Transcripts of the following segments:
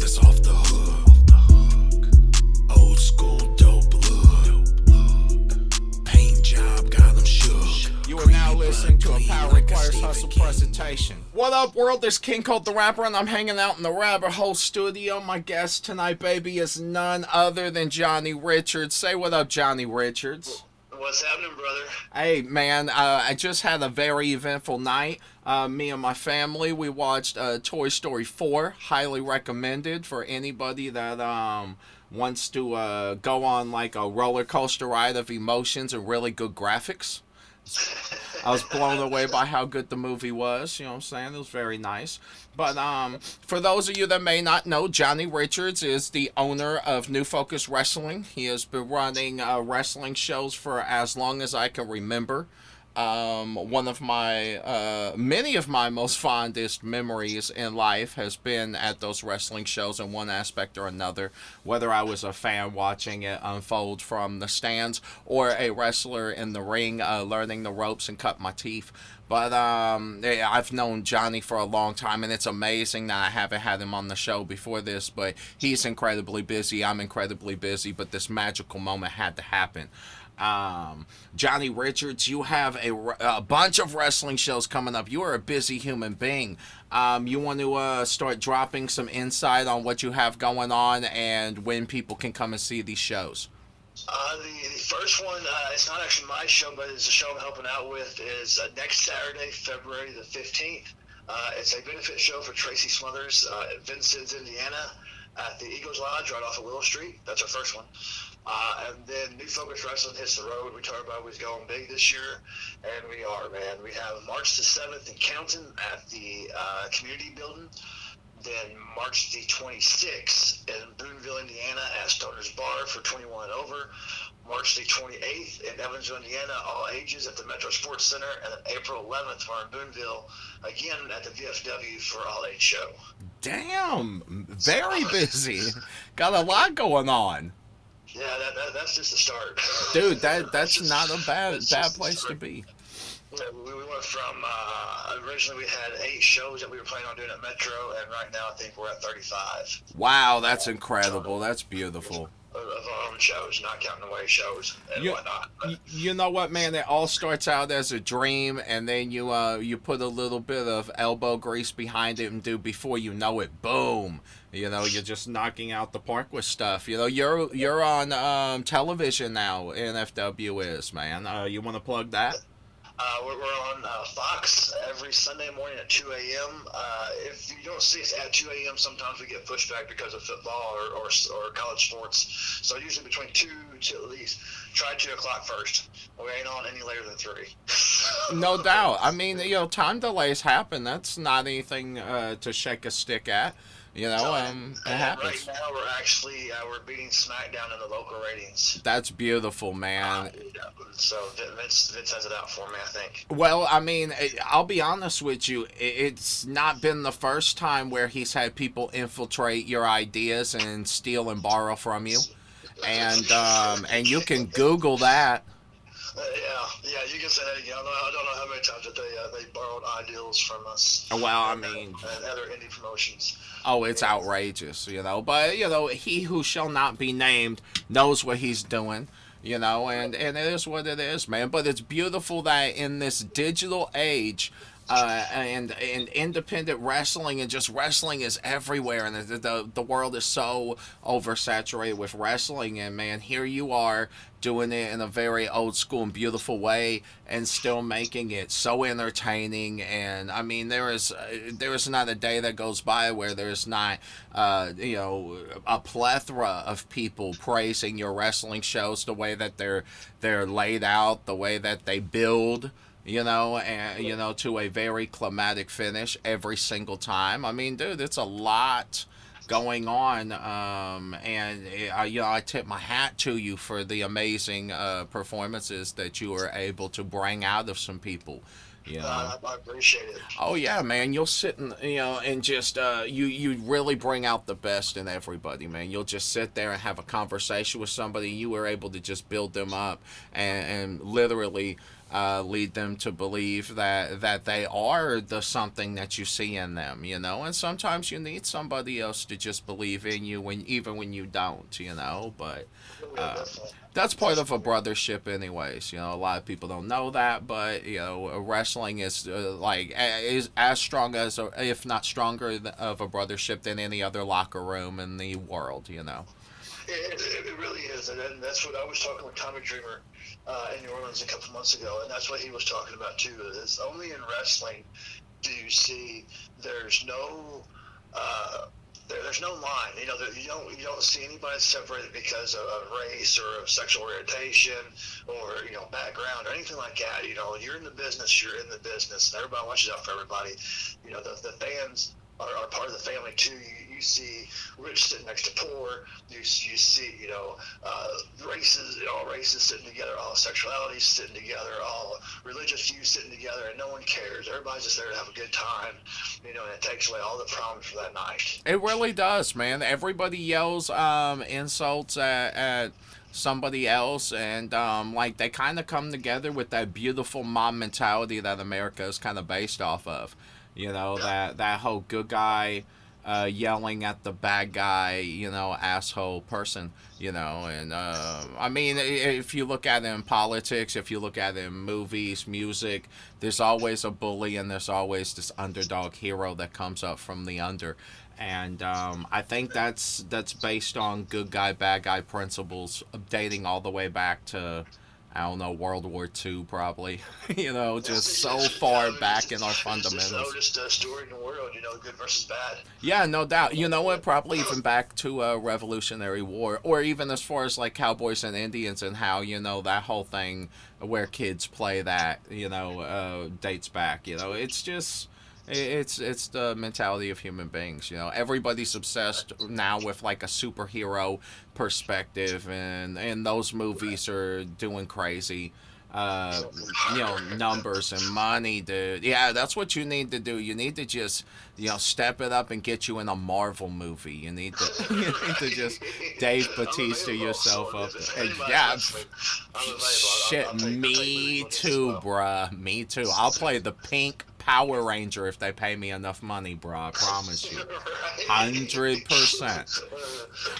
this off the hook. Old school dope look. Paint job got them shook. You are now listening to a Power Requires Hustle presentation. What up, world? This is King Kold the Rapper, and I'm hanging out in the Rabbit Hole studio. My guest tonight, baby, is none other than Johnny Richards. Say what up, Johnny Richards. What's happening, brother? Hey, man, I just had a very eventful night. Me and my family, we watched Toy Story 4. Highly recommended for anybody that wants to go on like a roller coaster ride of emotions and really good graphics. I was blown away by how good the movie was. You know what I'm saying? It was very nice. But for those of you that may not know, Johnny Richards is the owner of New Focus Wrestling. He has been running wrestling shows for as long as I can remember. One of my, many of my most fondest memories in life has been at those wrestling shows in one aspect or another, whether I was a fan watching it unfold from the stands or a wrestler in the ring, learning the ropes and cut my teeth. But I've known Johnny for a long time, and it's amazing that I haven't had him on the show before this, but he's incredibly busy, I'm incredibly busy, but this magical moment had to happen. Johnny Richards, you have a bunch of wrestling shows coming up. You are a busy human being. You want to start dropping some insight on what you have going on and when people can come and see these shows? The first one, it's not actually my show, but it's a show I'm helping out with, is next Saturday, February the 15th. It's a benefit show for Tracy Smothers at Vincennes, Indiana, at the Eagles Lodge right off of Willow Street. That's our first one. And then New Focus Wrestling hits the road. We talked about we're going big this year, and we are, man. We have March the 7th in Canton at the community building. Then March the 26th in Boonville, Indiana at Stoner's Bar for 21 and over. March the 28th in Evansville, Indiana, all ages at the Metro Sports Center. And then April 11th, we're in Boonville, again at the VFW for all age show. Damn, very busy. Got a lot going on. Yeah, that's just the start. Dude, that's not a bad place to be. Yeah, we went from, originally we had 8 shows that we were planning on doing at Metro, and right now I think we're at 35. Wow, that's incredible. That's beautiful. Of our own shows, not counting away shows and whatnot. You know what, man? It all starts out as a dream, and then you put a little bit of elbow grease behind it, and dude, before you know it, boom. You know, you're just knocking out the park with stuff. You know, you're on television now, NFW is, man. You want to plug that? We're on Fox every Sunday morning at 2 a.m. If you don't see us at 2 a.m., sometimes we get pushed back because of football or college sports. So usually between 2 to at least try 2 o'clock first. We ain't on any later than 3. No doubt. I mean, you know, time delays happen. That's not anything to shake a stick at. You know, it happens. Right now, we're actually we're beating SmackDown in the local ratings. That's beautiful, man. So Vince has it out for me, I think. Well, I mean, I'll be honest with you. It's not been the first time where he's had people infiltrate your ideas and steal and borrow from you, and you can Google that. Yeah, you can say that again. I don't know how many times that they borrowed ideals from us. Well, I mean, and other indie promotions. Oh, it's outrageous, you know. But, you know, he who shall not be named knows what he's doing, you know, and it is what it is, man. But it's beautiful that in this digital age, and independent wrestling and just wrestling is everywhere, and the world is so oversaturated with wrestling, and man, here you are doing it in a very old school and beautiful way and still making it so entertaining. And I mean, there is not a day that goes by where there's not you know, a plethora of people praising your wrestling shows, the way that they're laid out, the way that they build, you know, and you know, to a very climatic finish every single time. I mean, dude, it's a lot going on, and you know, I tip my hat to you for the amazing performances that you were able to bring out of some people. You know? I appreciate it. Oh yeah, man, you'll sit and and just you really bring out the best in everybody, man. You'll just sit there and have a conversation with somebody. You were able to just build them up and literally lead them to believe that they are the something that you see in them, you know. And sometimes you need somebody else to just believe in you when even when you don't, you know. But Yeah, uh, definitely. that's part of a brothership, anyways. You know, a lot of people don't know that, but you know, wrestling is is as strong as, if not stronger, of a brothership than any other locker room in the world. You know. It really is, and that's what I was talking with Tommy Dreamer in New Orleans a couple months ago, and that's what he was talking about too. Is only in wrestling do you see there's no there's no line. You know, you don't see anybody separated because of race or of sexual orientation or background or anything like that. You know, you're in the business, and everybody watches out for everybody. You know, the fans are part of the family too. You see rich sitting next to poor. You see all races sitting together, all sexualities sitting together, all religious views sitting together, and no one cares. Everybody's just there to have a good time, and it takes away all the problems for that night. It really does, man. Everybody yells insults at somebody else, and like they kind of come together with that beautiful mom mentality that America is kind of based off of. You know, that whole good guy yelling at the bad guy, asshole person, and I mean, if you look at it in politics, if you look at it in movies, music, there's always a bully and there's always this underdog hero that comes up from the under. And I think that's based on good guy, bad guy principles dating all the way back to, I don't know, World War II probably. Just so far back in our fundamentals. It's just the oldest story in the world, good versus bad. Yeah, no doubt. You know what? Probably even back to Revolutionary War, or even as far as like Cowboys and Indians and how that whole thing where kids play that dates back. It's just. It's the mentality of human beings. Everybody's obsessed now with like a superhero perspective, and those movies are doing crazy. Numbers and money, dude. Yeah, that's what you need to do. You need to just, step it up and get you in a Marvel movie. You need to, you need to just Dave Batista yourself up. Yeah, shit, me too, bruh. Me too. I'll play the pink Power Ranger if they pay me enough money, bro. I promise you, 100%.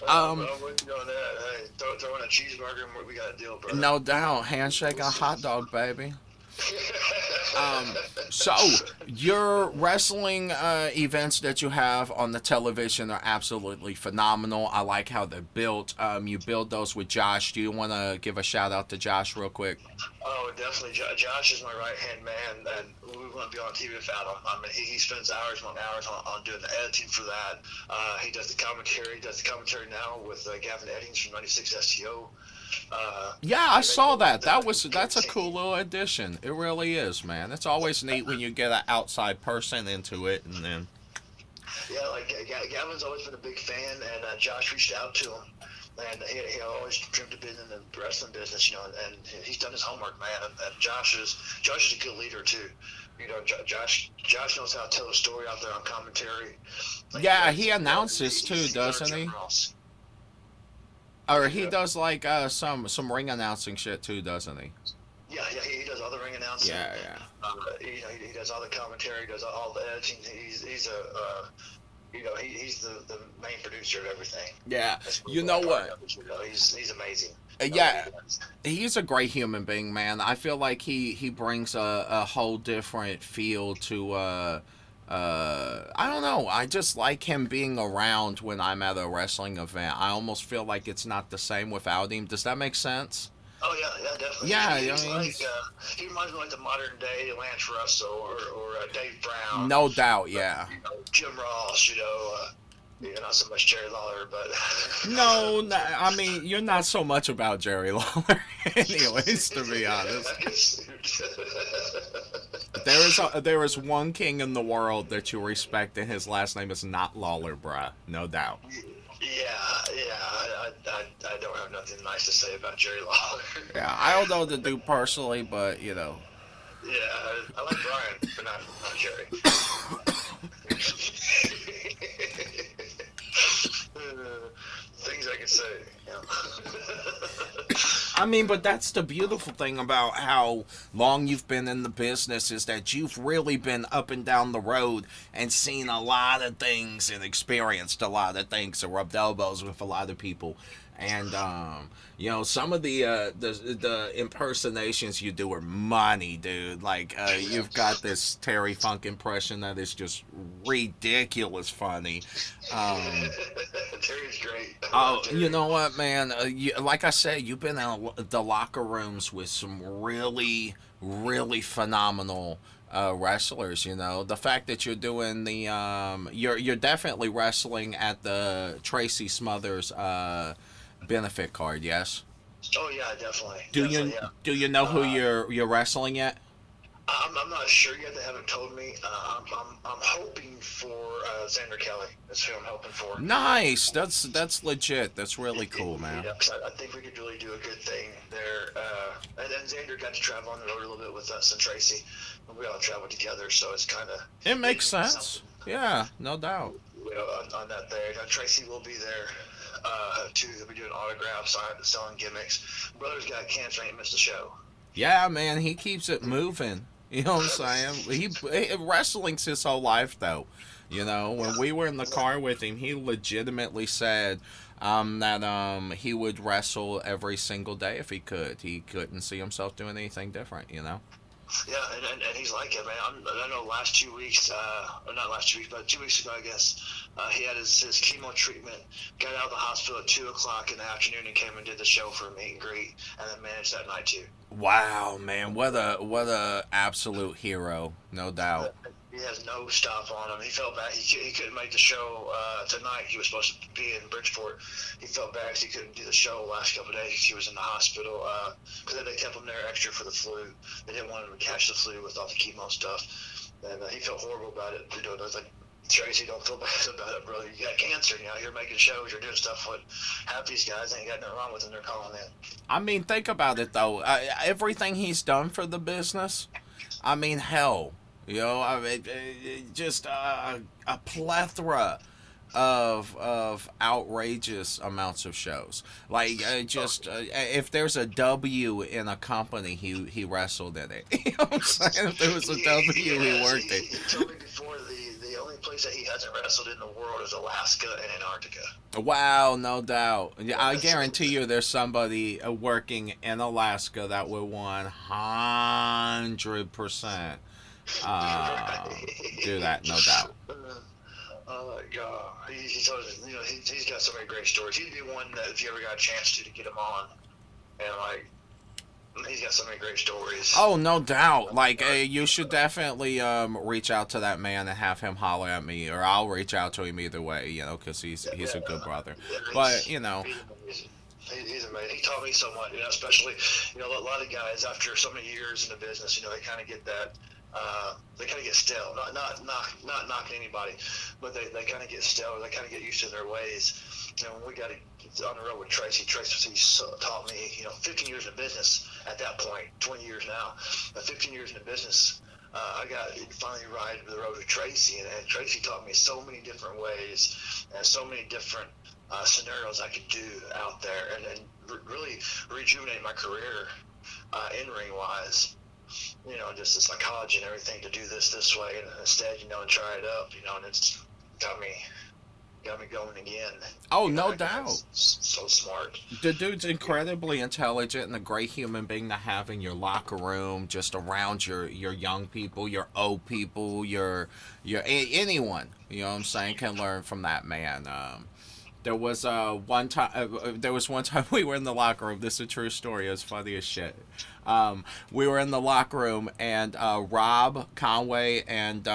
I'm with you on that. Hey, throw in a cheeseburger and we got a deal, bro. No doubt, handshake a hot dog, baby. So your wrestling events that you have on the television are absolutely phenomenal. I like how they're built. You build those with Josh. Do you want to give a shout out to Josh real quick? Oh, definitely. Josh is my right hand man, and we wouldn't be on TV without him. I mean, he spends hours on doing the editing for that. He does the commentary. He does the commentary now with Gavin Eddings from 96 STO. Yeah, I saw that. That's a cool little addition. It really is, man. It's always neat when you get an outside person into it, and then. Yeah, like Gavin's always been a big fan, and Josh reached out to him, and he always dreamed of being in the wrestling business, and he's done his homework, man. And Josh is a good leader too. Josh knows how to tell a story out there on commentary. Yeah, he announces too, doesn't he? Or he does like some ring announcing shit too, doesn't he? Yeah, he does all the ring announcing. Yeah. He does all the commentary, he does all the editing. He's he's the main producer of everything. Yeah, you know what? He's amazing. Yeah, he's a great human being, man. I feel like he brings a whole different feel to. I don't know. I just like him being around when I'm at a wrestling event. I almost feel like it's not the same without him. Does that make sense? Oh yeah, definitely. Yeah, he reminds me like the modern day Lance Russell or Dave Brown. No doubt, yeah. Jim Ross, not so much Jerry Lawler, but no, I mean you're not so much about Jerry Lawler, anyways. To be honest, there is one king in the world that you respect, and his last name is not Lawler, bruh. No doubt. Yeah. I don't have nothing nice to say about Jerry Lawler. Yeah, I don't know the dude personally, but Yeah, I like Brian, but not Jerry. Things I can say. I mean, but that's the beautiful thing about how long you've been in the business is that you've really been up and down the road and seen a lot of things and experienced a lot of things and rubbed elbows with a lot of people. And some of the impersonations you do are money, dude. Like you've got this Terry Funk impression that is just ridiculous funny. Terry's great. Oh, Terry. you know what, man? Like I said, you've been in the locker rooms with some really, really phenomenal wrestlers. You know, the fact that you're doing the you're definitely wrestling at the Tracy Smothers benefit card. Yes. Oh yeah, definitely. Do Definitely, you yeah. do you know who you're wrestling yet? I'm not sure yet. They haven't told me. I'm hoping for Xander Kelly. That's who I'm hoping for. Nice. That's legit. That's really cool, man. Yeah, 'cause I think we could really do a good thing there. And then Xander got to travel on the road a little bit with us and Tracy. And we all traveled together, so it's kind of. It makes sense. Yeah, no doubt. On that there. Tracy will be there. Too. They'll be doing autographs, selling gimmicks. Brother's got cancer, ain't missed a show. Yeah, man, he keeps it moving. You know what I'm saying? Wrestling's his whole life, though. You know, when we were in the car with him, he legitimately said that he would wrestle every single day if he could. He couldn't see himself doing anything different, you know? Yeah, and he's like it, man. I know last 2 weeks, or not last 2 weeks, but 2 weeks ago, I guess, he had his chemo treatment, got out of the hospital at 2 o'clock in the afternoon and came and did the show for a meet and greet, and then managed that night, too. Wow, man, what a absolute hero, no doubt. He has no stop on him. He felt bad. He couldn't make the show tonight. He was supposed to be in Bridgeport. He felt bad because he couldn't do the show the last couple of days. He was in the hospital because they kept him there extra for the flu. They didn't want him to catch the flu with all the chemo stuff. And he felt horrible about it. You know, I was like, Tracy, don't feel bad about it, brother. You got cancer. You know, you're making shows. You're doing stuff. What half these guys ain't got nothing wrong with them. They're calling in. I mean, think about it, though. Everything he's done for the business, I mean, hell. You know, I mean, just a plethora of outrageous amounts of shows. Like, if there's a W in a company, he wrestled in it. You know what I'm saying? If there was a W, he worked it. He told me before the only place that he hasn't wrestled in the world is Alaska and Antarctica. Wow, no doubt. I guarantee you there's somebody working in Alaska that would 100% do that, no doubt. Oh my God, he told us, you know, he's got so many great stories. He'd be one that if you ever got a chance to get him on, and like he's got so many great stories. Oh, no doubt. Like you should definitely reach out to that man and have him holler at me, or I'll reach out to him either way. You know, because he's a good brother. But you know. He's amazing. He taught me so much, you know, especially, you know, a lot of guys after so many years in the business, you know, they kind of get that, they kind of get stale. Not knocking anybody, but they kind of get stale. They kind of get used to their ways. You know, when we got on the road with Tracy taught me, you know, 15 years in business at that point, 20 years now, but 15 years in the business. I got finally ride the road with Tracy, and Tracy taught me so many different ways and so many different scenarios I could do out there, and really rejuvenate my career in ring wise. You know, just the psychology and everything to do this way, and instead, you know, and try it up. You know, and it's got me going again. Oh, you no know, doubt. So smart. The dude's incredibly intelligent and a great human being to have in your locker room, just around your young people, your old people, your anyone. You know what I'm saying, can learn from that man. There was one time. There was one time we were in the locker room. This is a true story. It was funny as shit. We were in the locker room, and Rob Conway and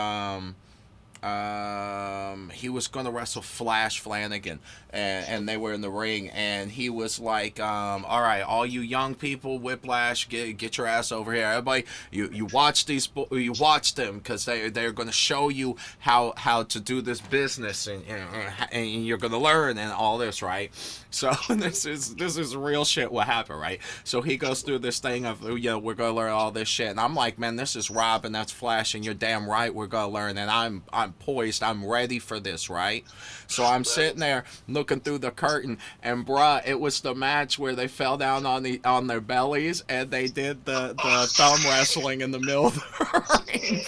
he was going to wrestle Flash Flanagan, and they were in the ring, and he was like, all right, all you young people, Whiplash, get your ass over here. Everybody, you watch you watch them, because they're going to show you how to do this business, and you're going to learn and all this, right? So this is real shit what happened, right? So he goes through this thing of, you know, we're going to learn all this shit, and I'm like, man, this is Rob and that's Flash, and you're damn right we're going to learn, and I'm poised, I'm ready for this, right? So I'm sitting there looking through the curtain, and bruh, it was the match where they fell down on their bellies and they did the thumb wrestling in the middle of the ring.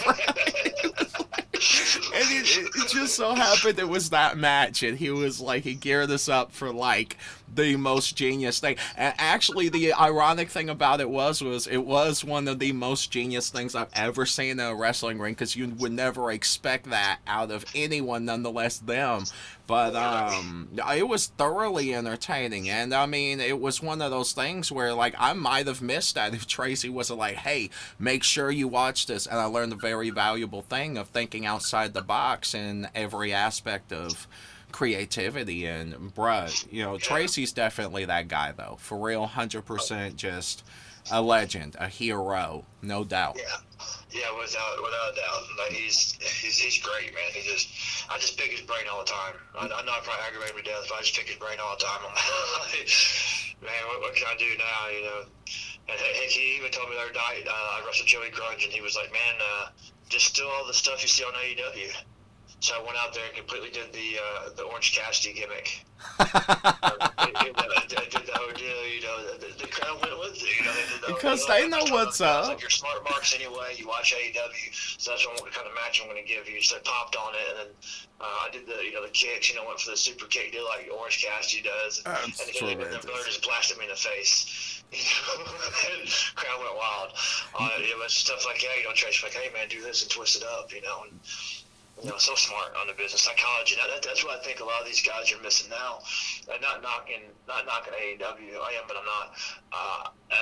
And it just so happened it was that match, and he geared us up for like the most genius thing. And actually, the ironic thing about it was it was one of the most genius things I've ever seen in a wrestling ring, because you would never expect that out of anyone, nonetheless them. But it was thoroughly entertaining, and I mean, it was one of those things where like I might have missed that if Tracy wasn't like, "Hey, make sure you watch this." And I learned a very valuable thing of thinking outside the box in every aspect of creativity. And bruh, Tracy's definitely that guy though, for real, 100%, just a legend, a hero, no doubt. Yeah, without a doubt. Like he's great, man. I just pick his brain all the time. I know I probably aggravate him to death, but I just pick his brain all the time. I'm like, man, what can I do now? And he even told me the other night, I wrestled Joey Grunge, and he was like, man, just steal all the stuff you see on AEW. So I went out there and completely did the Orange Cassidy gimmick. did the whole deal, the crowd went with it, because they know what's up. Like, you're smart marks anyway. You watch AEW, so that's what kind of match I'm going to give you. So I popped on it, and then I did the kicks. Went for the super kick, did like Orange Cassidy does, and the bird just blasted me in the face. Crowd went wild. It was stuff like, Trash, like, hey man, do this and twist it up, and. So smart on the business psychology. That's what I think a lot of these guys are missing now. Not knocking AEW. I am, but I'm not.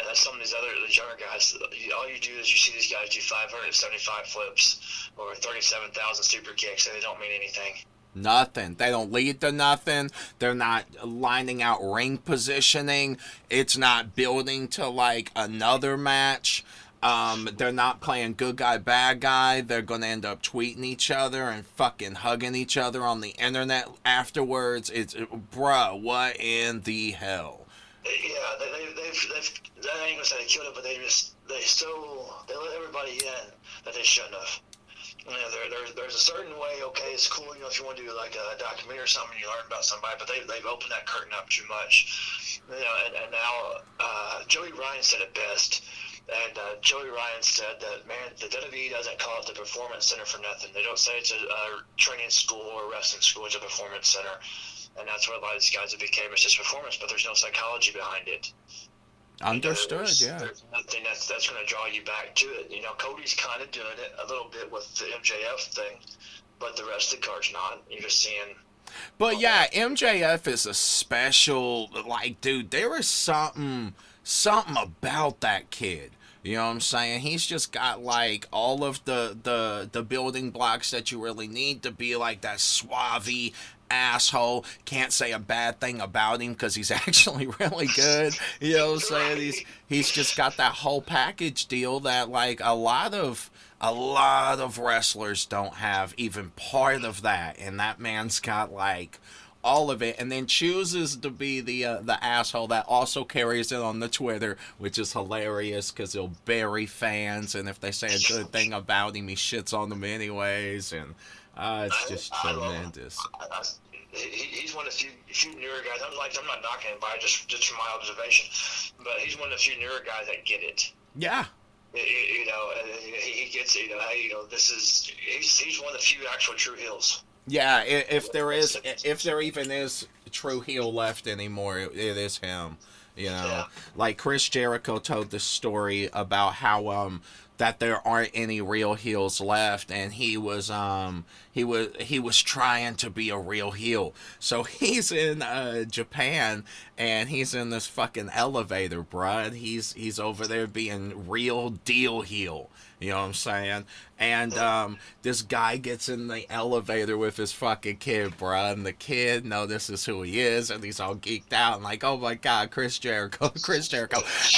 As some of these younger guys, all you do is you see these guys do 575 flips or 37,000 super kicks, and they don't mean anything. Nothing. They don't lead to nothing. They're not lining out ring positioning. It's not building to like another match. They're not playing good guy, bad guy. They're going to end up tweeting each other and fucking hugging each other on the internet afterwards. Bruh, what in the hell? Yeah, they've I ain't gonna say they killed it, but they let everybody in that they shouldn't have. There's a certain way. Okay, it's cool. If you want to do like a documentary or something, you learn about somebody, but they've opened that curtain up too much. And now Joey Ryan said it best. And Joey Ryan said that, man, the WWE doesn't call it the Performance Center for nothing. They don't say it's a training school or wrestling school. It's a performance center. And that's what a lot of these guys have became. It's just performance, but there's no psychology behind it. Understood, yeah. There's nothing that's going to draw you back to it. Cody's kind of doing it a little bit with the MJF thing, but the rest of the card's not. You're just seeing... But yeah, MJF is a special, like, dude, there is something about that kid. You know what I'm saying? He's just got like all of the building blocks that you really need to be like that suave asshole. Can't say a bad thing about him because he's actually really good. You know what I'm saying? He's just got that whole package deal that like a lot of wrestlers don't have even part of that, and that man's got like all of it, and then chooses to be the asshole that also carries it on the Twitter, which is hilarious because he'll bury fans, and if they say a good thing about him, he shits on them anyways, and it's just tremendous. He's one of the few newer guys. I'm not knocking him, but just from my observation, but he's one of the few newer guys that get it. Yeah. He gets it. Hey, this is he's one of the few actual true heels. Yeah, if there even is a true heel left anymore, it is him. Yeah. Like Chris Jericho told the story about how that there aren't any real heels left, and he was trying to be a real heel. So he's in Japan, and he's in this fucking elevator, bruh. He's over there being real deal heel. You know what I'm saying? And this guy gets in the elevator with his fucking kid, bruh, and the kid notices who he is, and he's all geeked out and like, oh my god, Chris Jericho.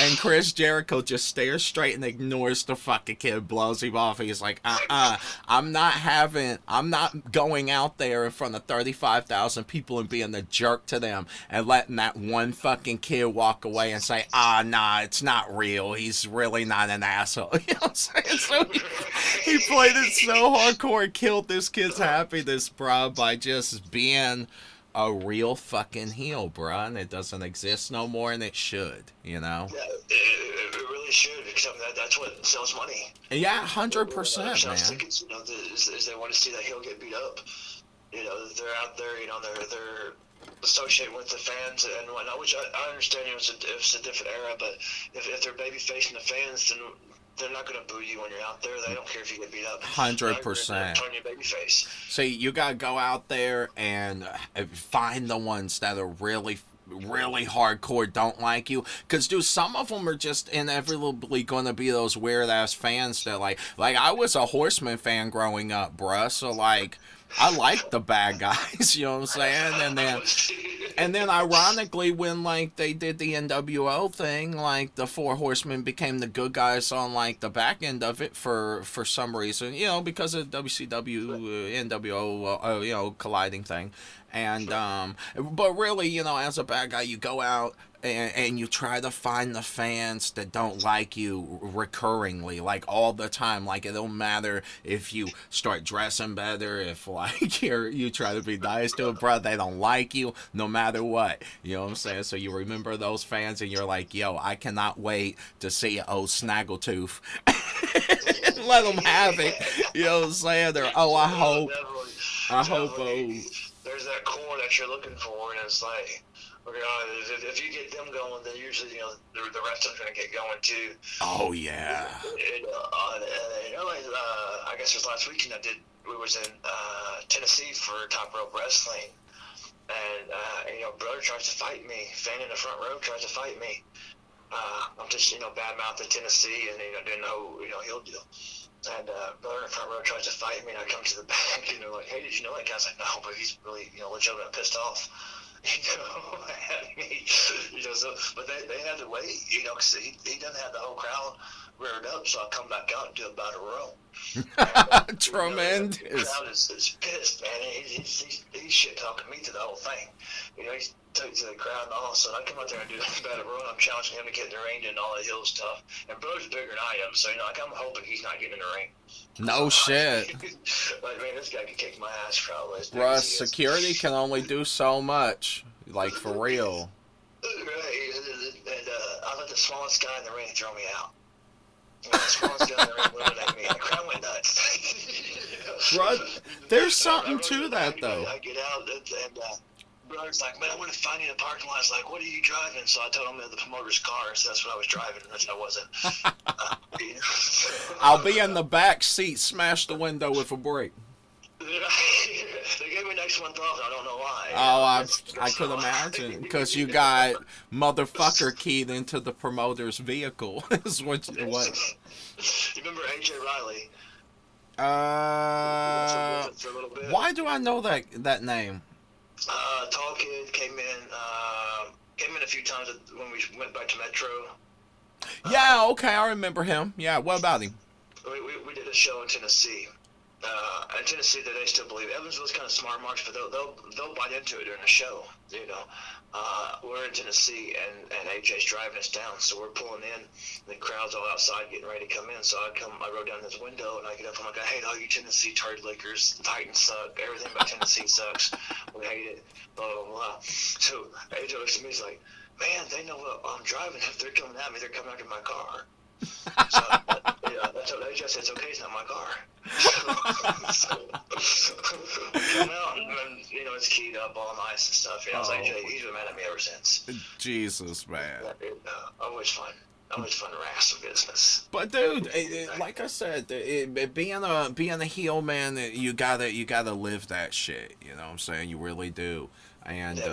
And Chris Jericho just stares straight and ignores the fucking kid, blows him off. He's like, I'm not having I'm not going out there in front of 35,000 people and being a jerk to them and letting that one fucking kid walk away and say, nah, it's not real. He's really not an asshole. You know what I'm saying? So he played it so hardcore and killed this kid's happiness, bro, by just being a real fucking heel, bruh, and it doesn't exist no more, and it should, you know? Yeah, it really should, because I mean, that's what sells money. Yeah, 100%, man. Tickets, is they want to see that heel get beat up. They're out there, they're associated with the fans and whatnot, which I understand it's a different era, but if they're baby facing the fans, then they're not going to boo you when you're out there. They don't care if you get beat up. 100%. Turn your baby face. So you got to go out there and find the ones that are really hardcore, don't like you, because dude, some of them are just inevitably going to be those weird ass fans that like I was a Horseman fan growing up, bruh, so like I liked the bad guys, you know what I'm saying? And then ironically, when like they did the NWO thing, like the Four Horsemen became the good guys on like the back end of it for some reason, because of WCW NWO colliding thing. And but really, as a bad guy, you go out and you try to find the fans that don't like you recurringly, like all the time. Like it don't matter if you start dressing better, if like you try to be nice to a brother, they don't like you no matter what. You know what I'm saying? So you remember those fans and you're like, yo, I cannot wait to see old Snaggletooth. Let them have it. You know what I'm saying? Or I hope. There's that core that you're looking for, and it's like, if you get them going, then usually the rest of them's gonna get going too. Oh yeah. I guess it was last weekend we was in Tennessee for Top Rope Wrestling, and brother tries to fight me. Fan in the front row tries to fight me. I'm just bad mouthing Tennessee and doing no heel deal. And brother in the front row tries to fight me, and I come to the back, and they're like, "Hey, did you know that guy's like, no, but he's really legitimately pissed off." At me. So, but they had to wait, because he doesn't have the whole crowd reared up, so I come back out and do about a row. Tremendous. The crowd is pissed, man. He's shit talking me to the whole thing. He's took to the crowd, and all of a sudden I come out there and do about a row, and I'm challenging him to get in the ring and all the hill stuff. And bro's bigger than I am, so I'm hoping he's not getting in the ring. No shit. Like, man, this guy can kick my ass probably. Russ, security can only do so much. Like, for real. Right, and I let the smallest guy in the ring throw me out. The smallest guy in the ring eliminated me, and the crowd went nuts. Bro, there's something to that, though. I get out, and brother's like, man, I want to find you in the parking lot. It's like, what are you driving? So I told him that the promoter's car, so that's what I was driving, and I wasn't. I'll be in the back seat, smash the window with a brake. They gave me next one thought, I don't know why. Oh, I could imagine, because you got motherfucker keyed into the promoter's vehicle, is what it was. You remember AJ Riley? For a little bit. Why do I know that name? Tall kid came in a few times when we went back to Metro. Yeah, okay, I remember him. Yeah, what about him? We did a show in Tennessee. In Tennessee, they still believe Evansville's kind of smart marks, but they'll bite into it during the show. We're in Tennessee, and AJ's driving us down, so we're pulling in. The crowd's all outside getting ready to come in. So I roll down this window, and I get up, and I'm like, I hate all you Tennessee turd lickers. The Titans suck. Everything about Tennessee sucks. We hate it. Blah blah blah. So AJ looks at me, he's like, man, they know what I'm driving. If they're coming at me, they're coming after my car. So that's what AJ said. It's okay, it's not my car. So come out, and it's keyed up all nice and stuff. I was like, he's been mad at me ever since. Jesus, man. Always fun to wrestle business. But dude, like I said, being a heel, man, you gotta live that shit. You know what I'm saying? You really do. And they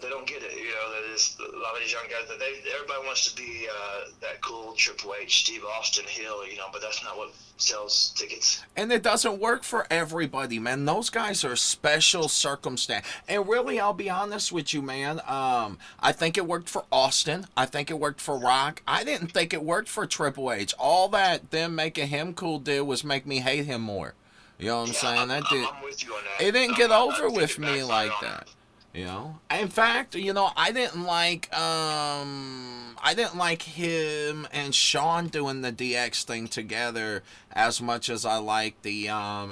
don't get it. There's a lot of these young guys. Everybody wants to be that cool Triple H, Steve Austin, Hill. But that's not what sells tickets. And it doesn't work for everybody, man. Those guys are special circumstance. And really, I'll be honest with you, man. I think it worked for Austin. I think it worked for Rock. I didn't think it worked for Triple H. All that them making him cool did was make me hate him more. You know what I'm Yeah, saying? That did. I'm with you on that. It didn't get I'm over not with taking me backfire like on that. it. You know. In fact, I didn't like him and Sean doing the DX thing together as much as I like the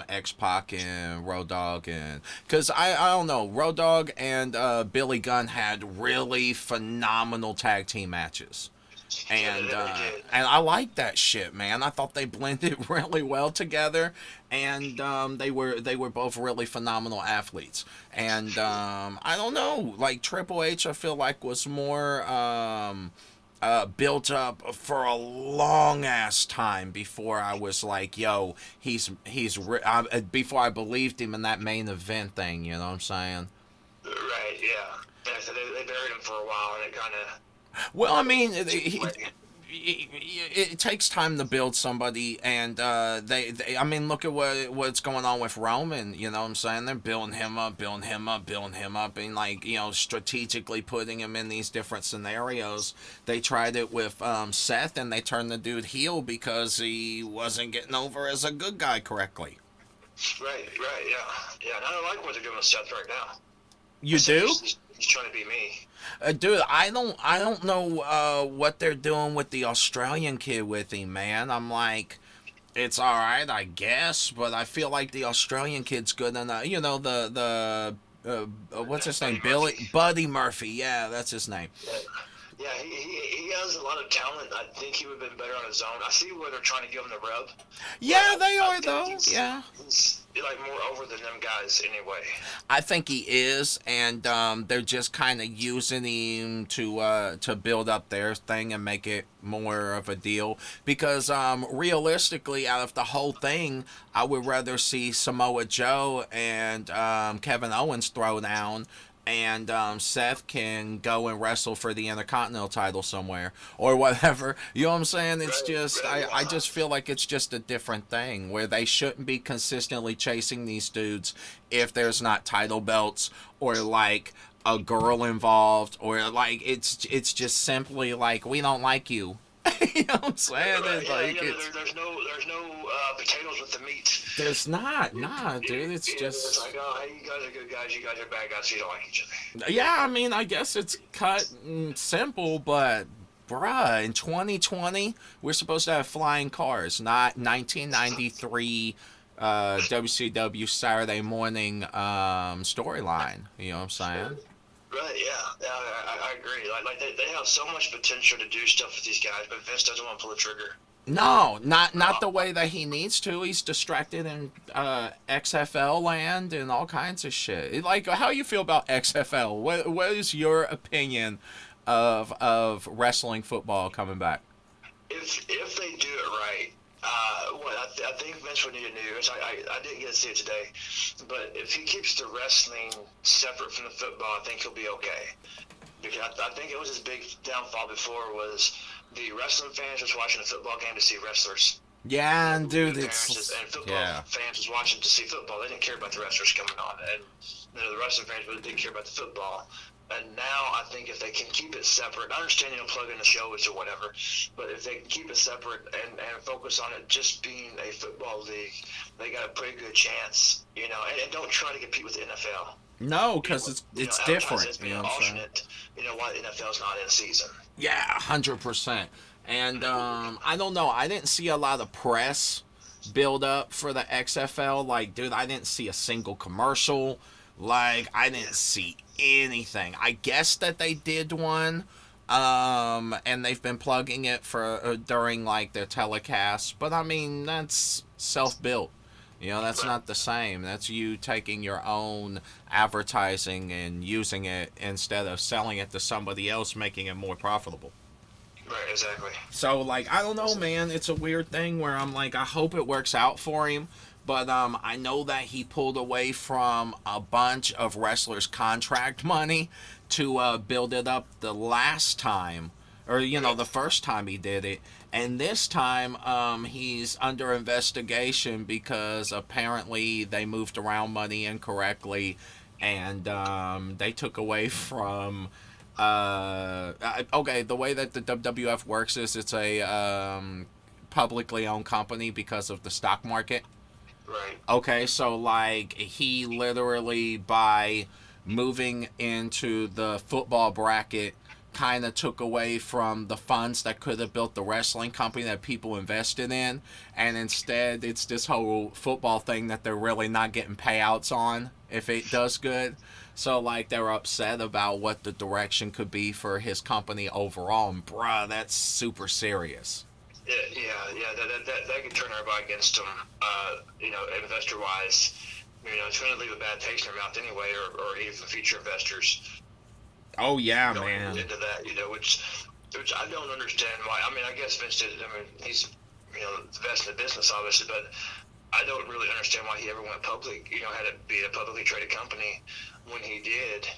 X Pac and Road Dogg, and because I don't know, Road Dogg and Billy Gunn had really phenomenal tag team matches. Yeah, they And really did. I like that shit, man. I thought they blended really well together, and they were both really phenomenal athletes. And I don't know, like Triple H, I feel like was more built up for a long ass time before I was like, yo, before I believed him in that main event thing. You know what I'm saying? Right, yeah. Yeah, so they buried him for a while, and it kind of. Well, I mean, it takes time to build somebody, and I mean, look at what's going on with Roman. You know what I'm saying? They're building him up, building him up, building him up, and like, you know, strategically putting him in these different scenarios. They tried it with Seth, and they turned the dude heel because he wasn't getting over as a good guy correctly. Right, yeah. Yeah, and I don't like what they're doing with Seth right now. You do? He's trying to be me. Dude, I don't know what they're doing with the Australian kid with him, man. I'm like, it's all right, I guess, but I feel like the Australian kid's good enough. You know, what's his name? Buddy Murphy. Yeah, that's his name. Yeah, he has a lot of talent. I think he would have been better on his own. I see where they're trying to give him the rub. Yeah, they are though. Yeah. He's like more over than them guys anyway. I think he is, and they're just kind of using him to build up their thing and make it more of a deal. Because realistically, out of the whole thing, I would rather see Samoa Joe and Kevin Owens throw down, and Seth can go and wrestle for the Intercontinental title somewhere or whatever. You know what I'm saying? It's just I just feel like it's just a different thing where they shouldn't be consistently chasing these dudes if there's not title belts or like a girl involved, or like it's just simply like, we don't like you. You know what I'm saying? It's like, there's no potatoes with the meat. There's not, dude. It's It's just like, oh, hey, you guys are good guys, you guys are bad guys, so you don't like each other. yeah. I mean, I guess it's cut and simple, but bruh, in 2020, we're supposed to have flying cars, not 1993 WCW Saturday morning storyline. You know what I'm saying? Right, yeah, I agree. Like they have so much potential to do stuff with these guys, but Vince doesn't want to pull the trigger. No, not the way that he needs to. He's distracted in XFL land and all kinds of shit. Like, how you feel about XFL? What is your opinion of wrestling football coming back? If they do it right, I think Vince would need a new. I didn't get to see it today, but if he keeps the wrestling separate from the football, I think he'll be okay. Because I think it was his big downfall before was the wrestling fans was watching a football game to see wrestlers. Yeah, and dude, And football fans was watching to see football. They didn't care about the wrestlers coming on, and the wrestling fans really did care about the football. And now I think if they can keep it separate, I understand plug in the shows or whatever, but if they can keep it separate and focus on it just being a football league, they got a pretty good chance, and don't try to compete with the NFL. No, because it's different. It's being alternate. Why the NFL's not in season. Yeah, 100%. And I don't know. I didn't see a lot of press build up for the XFL. Like, dude, I didn't see a single commercial. Like, I didn't see anything. I guess that they did one, and they've been plugging it for during like their telecasts. But I mean, that's self-built. That's not the same. That's you taking your own advertising and using it instead of selling it to somebody else, making it more profitable. Right, exactly. So, like, I don't know, man. It's a weird thing where I'm like, I hope it works out for him. But I know that he pulled away from a bunch of wrestlers' contract money to build it up the last time. Or, the first time he did it. And this time, he's under investigation because apparently they moved around money incorrectly. And they took away from... okay, the way that the WWF works is it's a publicly owned company because of the stock market. Right. Okay, so like he literally by moving into the football bracket kind of took away from the funds that could have built the wrestling company that people invested in, and instead it's this whole football thing that they're really not getting payouts on if it does good. So like they're upset about what the direction could be for his company overall, and bruh, that's super serious. Yeah. That could turn everybody against them. Investor wise, it's going to leave a bad taste in their mouth anyway, or even future investors Oh yeah, going man. into that. Which I don't understand why. I mean, I guess Vince did. I mean, he's the best in the business, obviously, but I don't really understand why he ever went public. Had it be a publicly traded company when he did.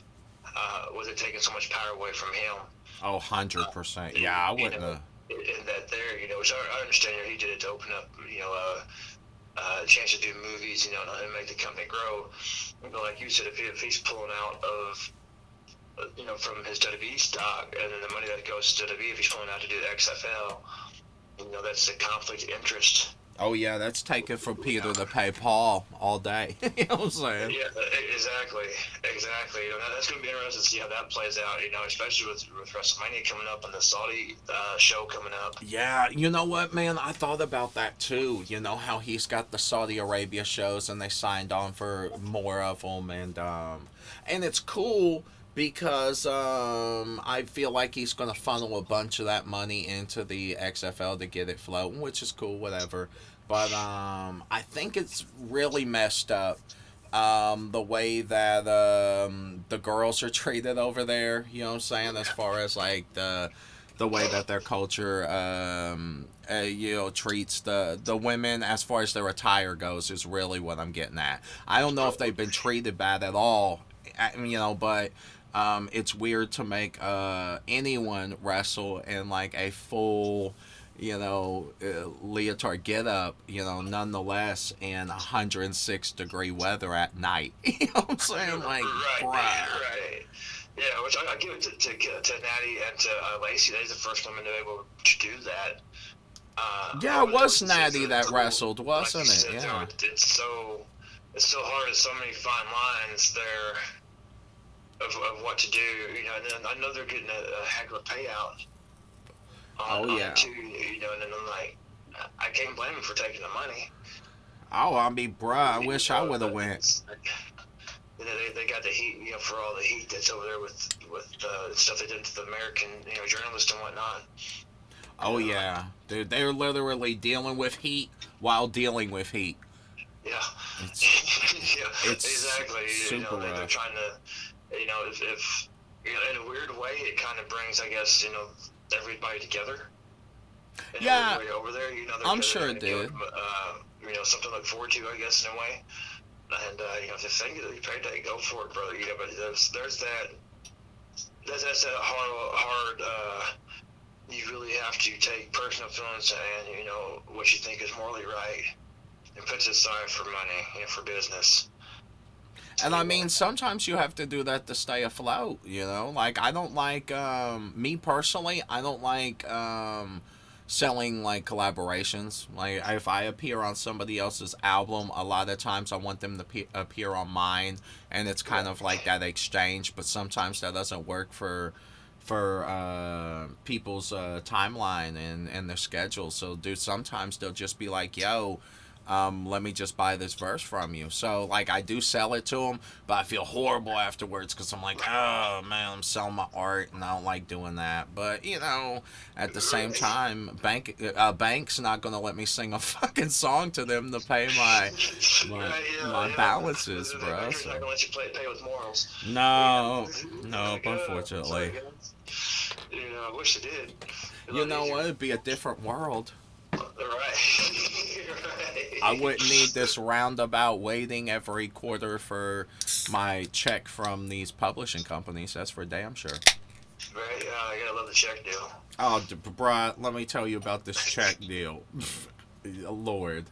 Was it taking so much power away from him? Oh, 100%. Yeah, I wouldn't have. In that there, which I understand. He did it to open up, a chance to do movies, and make the company grow. But like you said, if he's pulling out of, from his WWE stock, and then the money that goes to WWE, if he's pulling out to do the XFL, that's a conflict of interest. Oh yeah, that's taken from Peter to pay Paul all day. You know what I'm saying? Yeah, exactly. That's going to be interesting to see how that plays out. Especially with WrestleMania coming up and the Saudi show coming up. Yeah, you know what, man? I thought about that too. You know how he's got the Saudi Arabia shows, and they signed on for more of them, and it's cool because I feel like he's gonna funnel a bunch of that money into the XFL to get it floating, which is cool, whatever. But I think it's really messed up the way that the girls are treated over there. You know what I'm saying? As far as like the way that their culture treats the women as far as their attire goes is really what I'm getting at. I don't know if they've been treated bad at all, but it's weird to make anyone wrestle in like a full leotard get up, nonetheless in 106-degree weather at night. You know what I'm saying? Like, right, bruh. right. Yeah, which I give it to Natty and to Lacey. They're the first women to be able to do that. Yeah, it was Natty that wrestled, wasn't it? Said, Yeah. It's so hard. There's so many fine lines there of what to do. And I know they're getting a heck of a payout. On yeah. it too, and then I'm like, I can't blame them for taking the money. Oh, I mean, bruh, I wish I would have went. They got the heat, for all the heat that's over there with stuff they did to the American, journalists and whatnot. Oh yeah, dude, they're literally dealing with heat while dealing with heat. Yeah, It's exactly. super They're rough. trying to, if in a weird way, it kind of brings, I guess, everybody together. Yeah, everybody over there, I'm sure it did. Something to look forward to, I guess, in a way. And if the thing that you paid to go for it, brother, but there's that. That's that hard. You really have to take personal feelings and what you think is morally right, and put it aside for money, for business. And I mean, sometimes you have to do that to stay afloat, Like, I don't like, me personally, I don't like, selling, like, collaborations. Like, if I appear on somebody else's album, a lot of times I want them to appear on mine, and it's kind of like that exchange, but sometimes that doesn't work for people's timeline and their schedule. So, dude, sometimes they'll just be like, yo, let me just buy this verse from you. So, like, I do sell it to them, but I feel horrible afterwards because I'm like, oh, man, I'm selling my art, and I don't like doing that. But, at the same time, Bank's not going to let me sing a fucking song to them to pay my balances, bro. They're not going to let you pay with morals. No, unfortunately. I wish they did. You know what? It'd be a different world. Right. I wouldn't need this roundabout waiting every quarter for my check from these publishing companies. That's for damn sure. Right, I gotta love the check deal. Oh, bruh, let me tell you about this check deal. Lord.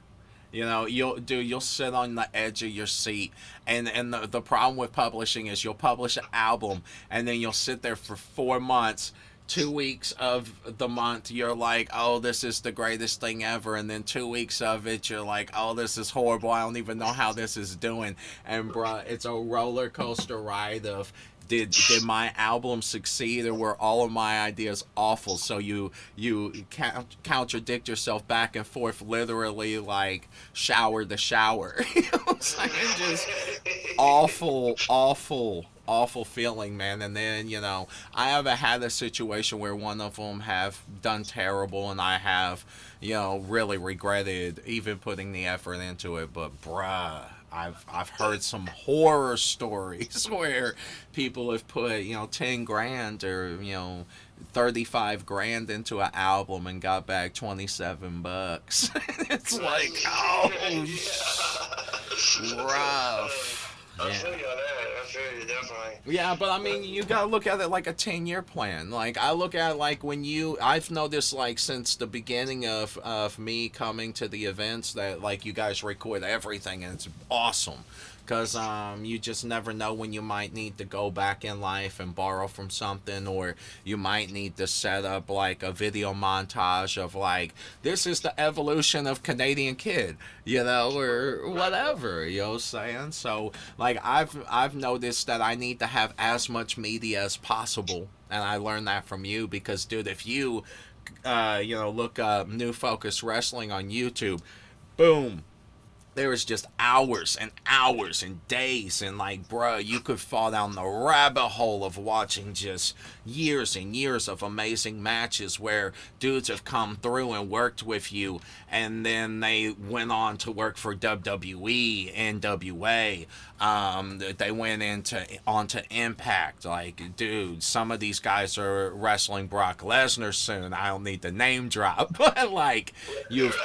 You'll sit on the edge of your seat, and the problem with publishing is you'll publish an album, and then you'll sit there for 4 months 2 weeks of the month you're like, oh, this is the greatest thing ever, and then 2 weeks of it you're like, oh, this is horrible, I don't even know how this is doing. And bruh, it's a roller coaster ride of, did my album succeed, or were all of my ideas awful? So you contradict yourself back and forth, literally like shower to shower. You know what I'm saying? Just awful feeling, man. And then, I haven't had a situation where one of them have done terrible and I have, really regretted even putting the effort into it. But bruh, I've heard some horror stories where people have put 10 grand or 35 grand into an album and got back $27. It's like, oh, rough. I feel you on that. I feel you, definitely. Yeah, but I mean, you gotta look at it like a 10-year plan. Like, I look at it like I've noticed, like, since the beginning of me coming to the events that, like, you guys record everything and it's awesome. Because you just never know when you might need to go back in life and borrow from something, or you might need to set up like a video montage of like, this is the evolution of Canadian Kid, or whatever, you know what I'm saying? So like I've noticed that I need to have as much media as possible, and I learned that from you because, dude, if you look up New Focus Wrestling on YouTube, boom, there was just hours and hours and days, and like, bruh, you could fall down the rabbit hole of watching just years and years of amazing matches where dudes have come through and worked with you, and then they went on to work for WWE, NWA. They went onto Impact. Like, dude, some of these guys are wrestling Brock Lesnar soon. I don't need to name drop, but like, you've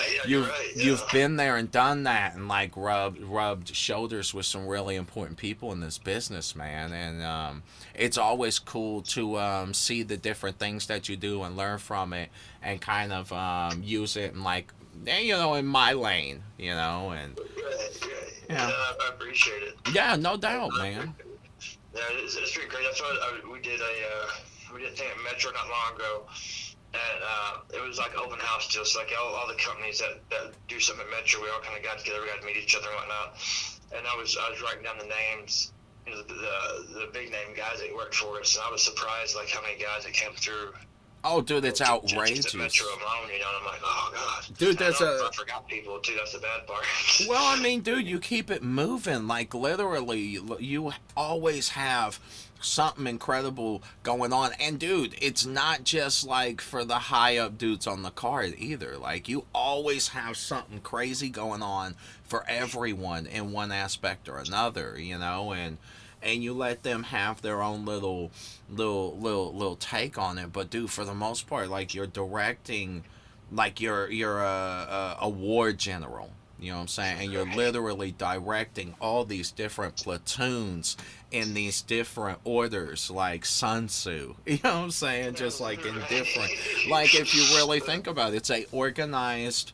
been there and done that, and like rubbed shoulders with some really important people in this business, man. And it's always cool to see the different things that you do and learn from it, and kind of use it in like, in my lane, and yeah, I appreciate it. Yeah, no doubt, man. Yeah, it's pretty great. That's what we did a thing at Metro not long ago, and it was like open house deal. So like all the companies that do something at Metro, we all kind of got together. We got to meet each other and whatnot. And I was writing down the names, the big name guys that worked for us, and I was surprised like how many guys that came through. Oh, dude, it's outrageous. Just Metro alone, and I'm like, oh god, dude, I forgot people too. That's the bad part. Well, I mean, dude, you keep it moving. Like, literally, you always have something incredible going on. And dude, it's not just like for the high up dudes on the card either. Like, you always have something crazy going on for everyone in one aspect or another, and you let them have their own little take on it. But dude, for the most part, like, you're directing, like you're a war general, you know what I'm saying, and you're literally directing all these different platoons in these different orders, like Sun Tzu, you know what I'm saying, just like in different, like, if you really think about it, it's a organized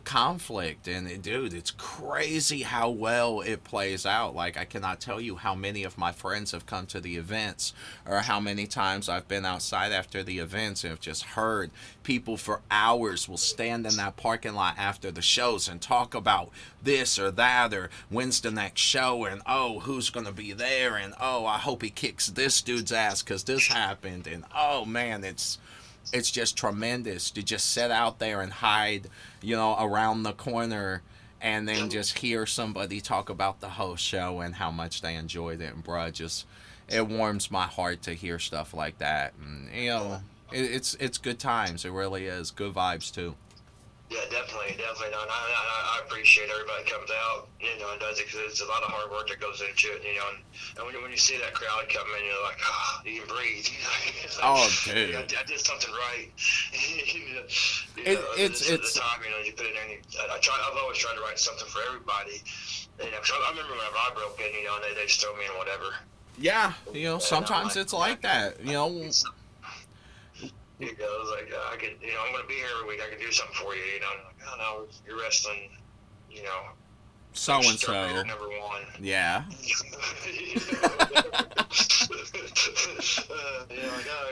conflict. And dude, it's crazy how well it plays out. Like, I cannot tell you how many of my friends have come to the events, or how many times I've been outside after the events and have just heard people for hours will stand in that parking lot after the shows and talk about this or that, or when's the next show, and oh, who's gonna be there, and oh, I hope he kicks this dude's ass because this happened, and oh man, it's just tremendous to just sit out there and hide, around the corner, and then just hear somebody talk about the whole show and how much they enjoyed it. And bruh, it warms my heart to hear stuff like that. And it's good times. It really is. Good vibes too. Yeah, definitely. No, and I appreciate everybody that comes out, and does it, because it's a lot of hard work that goes into it, and when you see that crowd come in, you're like, oh, you can breathe. Like, oh, dude. I did something right. It's the time, you put it in. I've always tried to write something for everybody. Cause I remember whenever I broke in, and they just throw me in whatever. Yeah, sometimes it's like that, It goes like, I could, I'm going to be here every week. I can do something for you, And I'm like, oh no, you're wrestling, so and so. Number one. Yeah.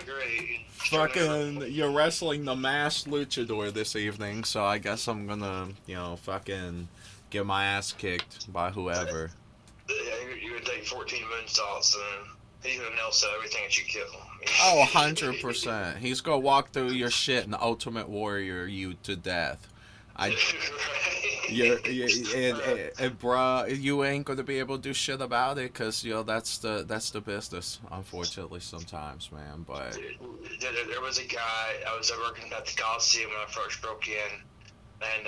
Great. Fucking, you're wrestling the masked luchador this evening, so I guess I'm gonna, fucking get my ass kicked by whoever. Yeah, you're gonna take 14 moonsaults, and he's gonna nail set everything that you kill him. Oh, 100%. He's gonna walk through your shit and Ultimate Warrior you to death. Right. Bruh, you ain't gonna be able to do shit about it, cause that's the business, unfortunately, sometimes, man. But There was a guy I was working at the Coliseum when I first broke in, and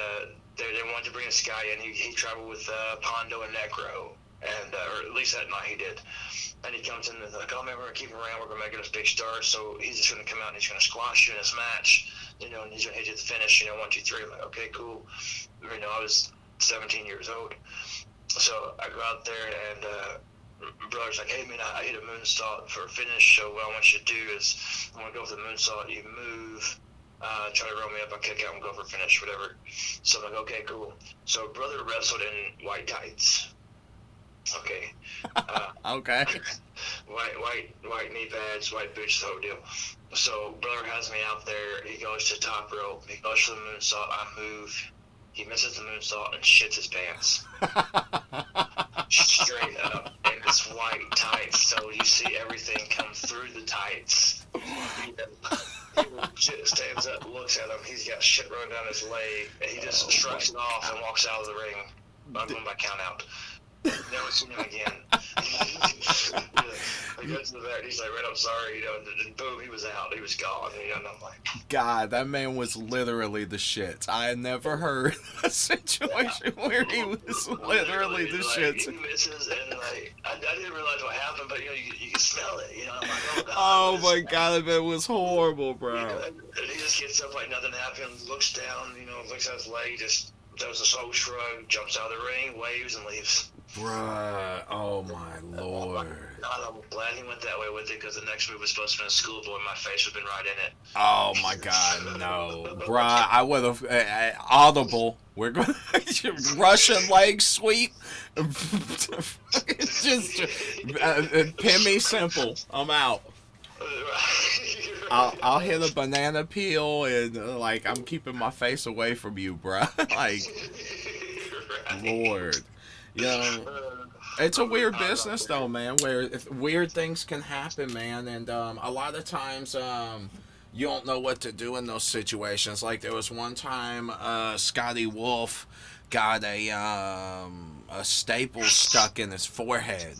they wanted to bring this guy in. He traveled with Pondo and Necro, and or at least that night he did. And he comes in and like, oh man, we're gonna keep him around. We're gonna make it a big star. So he's just gonna come out and he's gonna squash you in this match, and he's gonna hit you at the finish. 1, 2, 3. I'm like, okay, cool. I was 17 years old, so I go out there and brother's like, hey man, I hit a moonsault for a finish. So what I want you to do is, I'm gonna go for the moonsault. You move. Try to roll me up, I kick out and go for a finish, whatever. So I'm like, okay, cool. So brother wrestled in white tights. Okay. okay. White knee pads, white boots, the whole deal. So brother has me out there. He goes to top rope. He goes for the moonsault. I move. He misses the moonsault and shits his pants. Straight up. And it's white tights, so you see everything come through the tights. He legit stands up, looks at him. He's got shit running down his leg, and he just shrugs it off and walks out of the ring. I'm going by count out. Never seen him again. He goes to the back, he's like, Red, I'm sorry, and boom, he was out. He was gone. And I'm like, God, that man was literally the shits. I had never heard a situation where he was literally the shits. He misses, and I didn't realize what happened, but you can smell it. I'm like, oh God. Oh my God, it was horrible, bro. And he just gets up like nothing happened, looks down, looks at his leg, just does a slow shrug, jumps out of the ring, waves, and leaves. Bruh, oh my Lord. God, I'm glad he went that way with it, because the next move was supposed to be a schoolboy, and my face would have been right in it. Oh my God, no. Bruh, I would have, audible. We're going to, Russian leg sweep. Just, pin me simple. I'm out. I'll hit a banana peel and I'm keeping my face away from you, bruh. Lord. It's a weird business though, man, where weird things can happen, man, and a lot of times you don't know what to do in those situations. Like there was one time Scotty Wolf got a staple stuck in his forehead.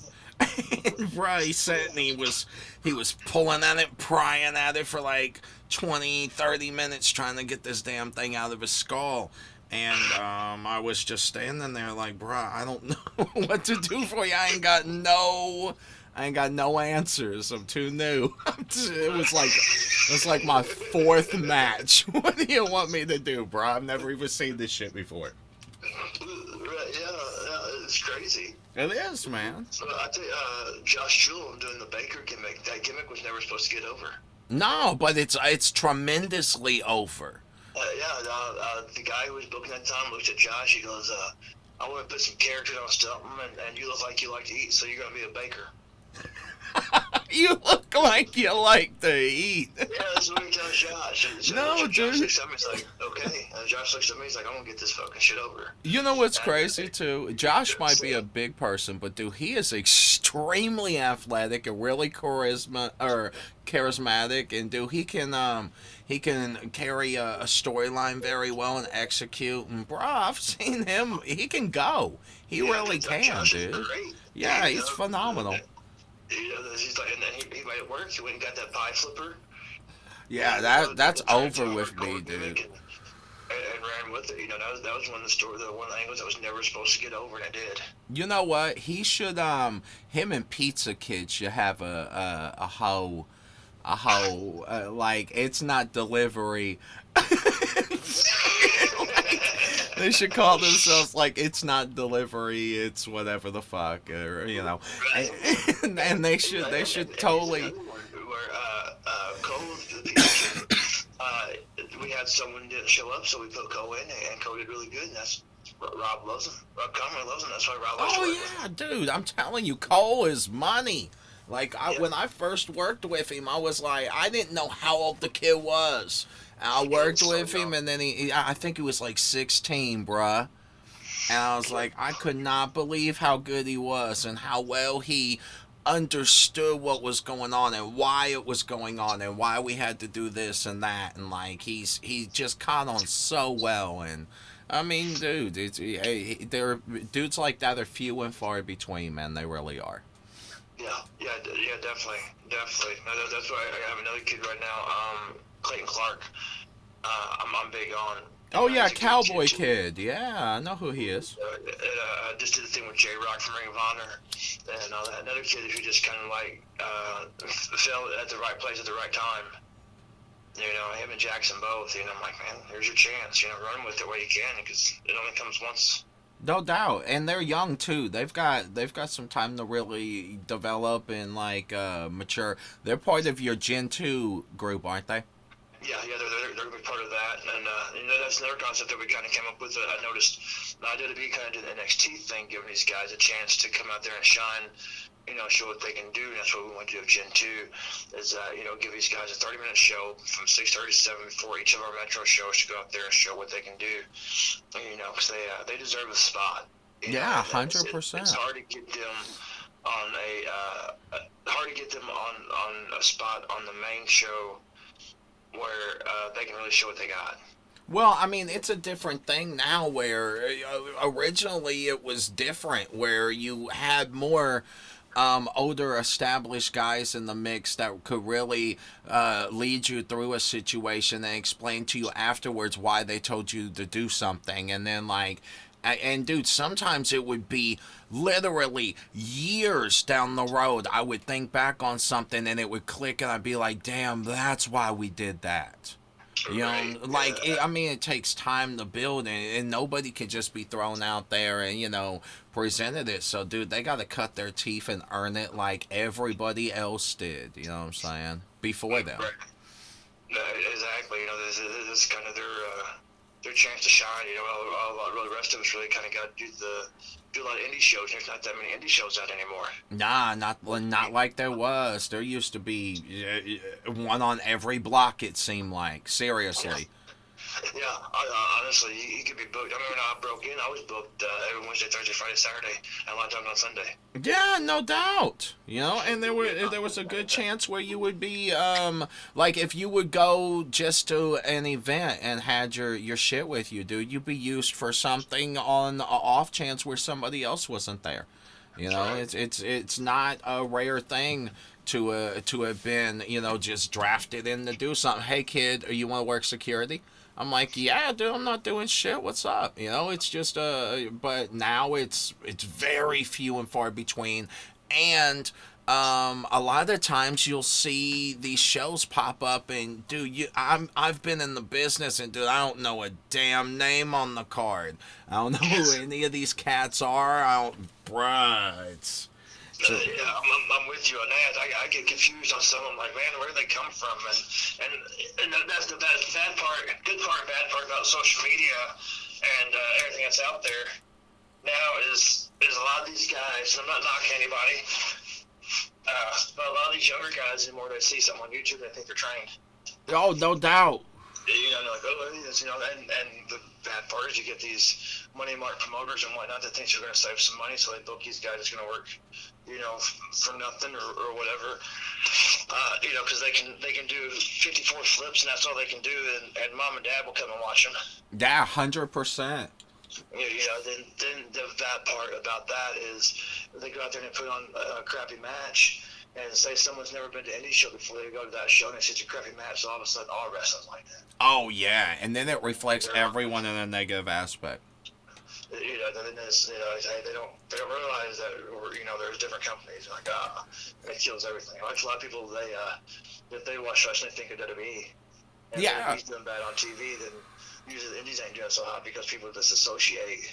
Bro, he said he was pulling at it, prying at it for 20-30 minutes trying to get this damn thing out of his skull. And I was just standing there like, bruh, I don't know what to do for you. I ain't got no answers. I'm too new. It was like my fourth match. What do you want me to do, bro? I've never even seen this shit before. Yeah, it's crazy. It is, man. I tell you, Josh Jewell doing the Baker gimmick. That gimmick was never supposed to get over. No, but it's tremendously over. The guy who was booking that time looked at Josh. He goes, I want to put some characters on something, and you look like you like to eat, so you're going to be a baker. You look like you like to eat. Yeah, that's what he tells Josh. No, dude. Josh looks at me, he's like, okay. And Josh looks at me, he's like, I'm going to get this fucking shit over. You know what's crazy, too? Josh might be a big person, but, dude, he is extremely athletic and really charismatic, and, dude, he can carry a storyline very well and execute. And, bro, I've seen him. He can go. He really can, dude. Great. Yeah, he's phenomenal. He's like, and then he made it work. He went and got that pie flipper. Yeah, that's over with me, dude. And ran with it. That was one of the one angles that was never supposed to get over, and it did. You know what? He should him and Pizza Kid should have a hoe, it's not delivery. They should call themselves it's not delivery, it's whatever the fuck, or and they should totally. Kold, we had someone didn't show up, so we put Cole in, and Cole did really good, and that's Rob loves him. Rob Conroy loves him. That's why Rob loves him. Oh yeah, dude, I'm telling you, Cole is money. Like when I first worked with him, I was like, I didn't know how old the kid was. And I worked with him, and then I think he was like 16, bruh. And I was like, I could not believe how good he was and how well he understood what was going on and why it was going on and why we had to do this and that. And like he just caught on so well. And I mean, dude, there dudes like that are few and far between, man. They really are. Yeah, definitely. No, that's why I have another kid right now, Clayton Clark. I'm big on. Oh yeah, He's a good Cowboy too. kid. Yeah, I know who he is. I just did the thing with J Rock from Ring of Honor, and another kid who just kind of like fell at the right place at the right time. You know, him and Jackson both. You know, I'm like, man, here's your chance. You know, run with it where you can, because it only comes once. No doubt, and they're young too. They've got some time to really develop and like mature. They're part of your Gen 2 group, aren't they? Yeah, they're gonna be part of that, and that's another concept that we kind of came up with. I noticed WWE kind of did the NXT thing, giving these guys a chance to come out there and shine, show what they can do. And that's what we want to do with Gen 2, is give these guys a 30-minute show from 6:30 to 7 before each of our Metro shows to go out there and show what they can do. Because they deserve a spot. Yeah, And 100%. It's hard to get them on on a spot on the main show where they can really show what they got. Well, I mean, it's a different thing now where originally it was different, where you had more older established guys in the mix that could really lead you through a situation and explain to you afterwards why they told you to do something. And then, like, and dude, sometimes it would be literally years down the road. I would think back on something and it would click, and I'd be like, damn, that's why we did that. You know, Right. like, Yeah. I mean, it takes time to build, and nobody can just be thrown out there and, presented it. So, dude, they got to cut their teeth and earn it like everybody else did. You know what I'm saying? Before them. Right. No, exactly. This is kind of their chance to shine. All the rest of us really kind of got to do a lot of indie shows. There's not that many indie shows out anymore. Nah, not like there was. There used to be one on every block, it seemed like. Seriously. Yeah, honestly, you could be booked. I remember when I broke in, I was booked every Wednesday, Thursday, Friday, Saturday, and a lot of times on Sunday. Yeah, no doubt. And there was a good chance where you would be like if you would go just to an event and had your shit with you, dude, you'd be used for something on a off chance where somebody else wasn't there. Right. It's not a rare thing to have been, just drafted in to do something. Hey kid, you want to work security? I'm like, yeah, dude, I'm not doing shit. What's up? It's just but now it's very few and far between, and a lot of times you'll see these shows pop up, and dude, I've been in the business, and dude, I don't know a damn name on the card. I don't know who any of these cats are. Bruh, it's. Yeah, I'm with you on that. I get confused on some of them. Like, man, where do they come from? And that's the bad part, good part, bad part about social media and everything that's out there now is a lot of these guys. And I'm not knocking anybody, but a lot of these younger guys anymore, they see something on YouTube, they think they're trained. Oh, no doubt. They're like, oh, this, and the bad part is you get these money mark promoters and whatnot that think you're going to save some money, so they book these guys that's going to work, for nothing or whatever, because they can do 54 flips and that's all they can do, and mom and dad will come and watch them. Yeah, 100%. Then the bad part about that is they go out there and they put on a crappy match. And say someone's never been to any show before, they go to that show and it's such a crappy match, so all of a sudden all wrestling's like that. Oh yeah, and then it reflects everyone in a negative aspect. Then they don't realize that there's different companies. Like it kills everything. Like a lot of people, if they watch wrestling, they think of WWE. And Yeah. if he's doing bad on TV, then usually the indies ain't doing so hot because people disassociate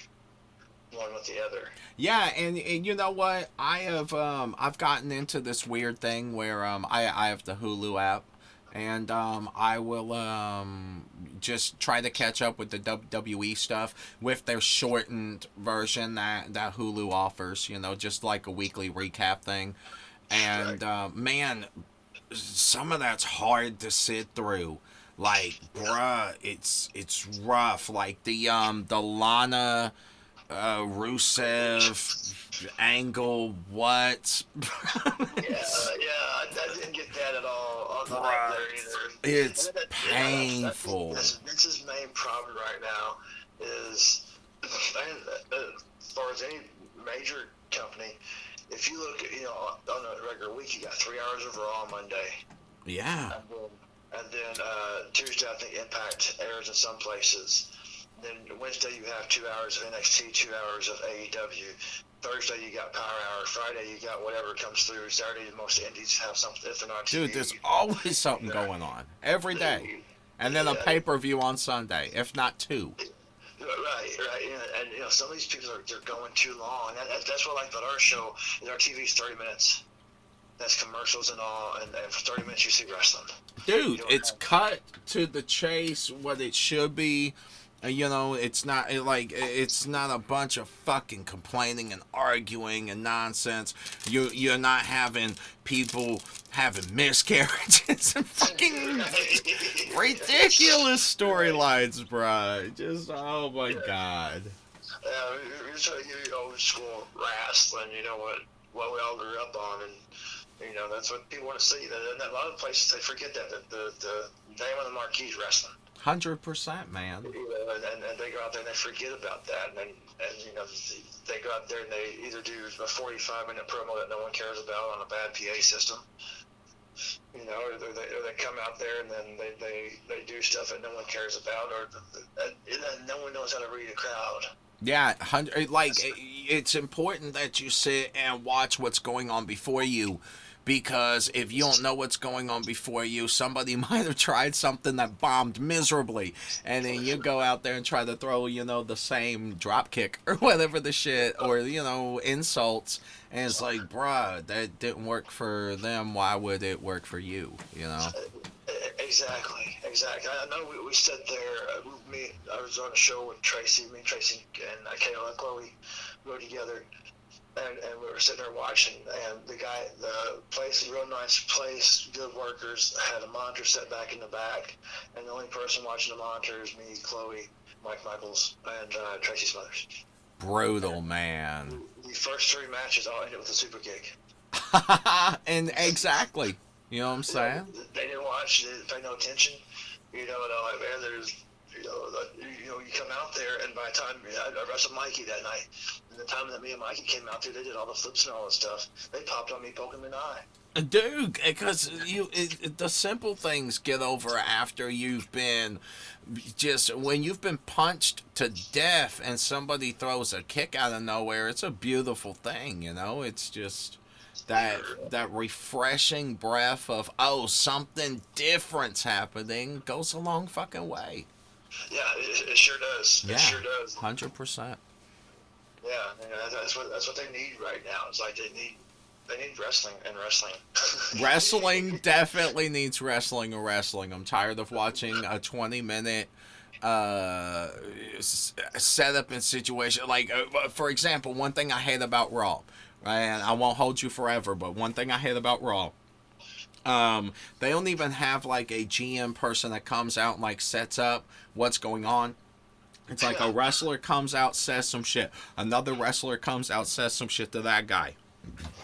one with the other. Yeah, and you know what? I've gotten into this weird thing where I have the Hulu app, and I will just try to catch up with the WWE stuff with their shortened version that Hulu offers, just like a weekly recap thing. And man, some of that's hard to sit through. Like, bruh, it's rough. Like the Lana Rusev angle, what? I didn't get that at all on Bruh, that there either. it's And painful. that's Vince's main problem right now is, as far as any major company, if you look at, on a regular week, you got 3 hours of Raw on Monday. Yeah. And then Tuesday, I think Impact airs in some places. Then Wednesday, you have 2 hours of NXT, 2 hours of AEW. Thursday, you got Power Hour. Friday, you got whatever comes through. Saturday, most indies have something if they're not TV. Dude, there's always something going on. Every day. And then a pay-per-view on Sunday, if not 2. Right. And some of these people they're going too long. That's what I like about our show. Is our TV's 30 minutes. That's commercials and all, and for 30 minutes you see wrestling. Dude, it's cut to the chase, what it should be. It's not it's not a bunch of fucking complaining and arguing and nonsense. You're not having people having miscarriages and fucking ridiculous storylines, bruh. Just, oh my god. You're trying to give you old school wrestling, what we all grew up on, and that's what people want to see. And a lot of places they forget that the name of the marquee is wrestling. 100%, man. And they go out there and they forget about that, and they go out there and they either do a 45-minute promo that no one cares about on a bad PA system, or they come out there and then they do stuff that no one cares about, and no one knows how to read a crowd. Yeah, it's important that you sit and watch what's going on before you, because if you don't know what's going on before you, somebody might have tried something that bombed miserably, and then you go out there and try to throw, the same drop kick or whatever the shit, or, insults, and it's like, bruh, that didn't work for them, why would it work for you, Exactly. I know we sat there, I was on a show with Tracy, me and Tracy and Kayla and Chloe were together, and we were sitting there watching, and the place, a real nice place, good workers, had a monitor set back in the back, and the only person watching the monitor is me, Chloe, Mike Michaels, and Tracy Smothers. Brutal, man. The first 3 matches all ended with a super kick. And exactly. You know what I'm saying? They didn't watch, they didn't pay no attention. And I'm like, man, there's, you come out there, and by the time I wrestled Mikey that night, and the time that me and Mikey came out there, they did all the flips and all that stuff. They popped on me, poking me in the eye. Dude, because the simple things get over after you've been when you've been punched to death and somebody throws a kick out of nowhere. It's a beautiful thing, It's just that refreshing breath of, oh, something different's happening, goes a long fucking way. Yeah, it sure does. Yeah, it sure does. 100%. Yeah, that's what they need right now. It's like they need wrestling and wrestling. Wrestling definitely needs wrestling and wrestling. I'm tired of watching a 20-minute setup and situation. Like, for example, one thing I hate about Raw, and I won't hold you forever, but one thing I hate about Raw, they don't even have like a GM person that comes out and like sets up what's going on. It's like a wrestler comes out, says some shit. Another wrestler comes out, says some shit to that guy.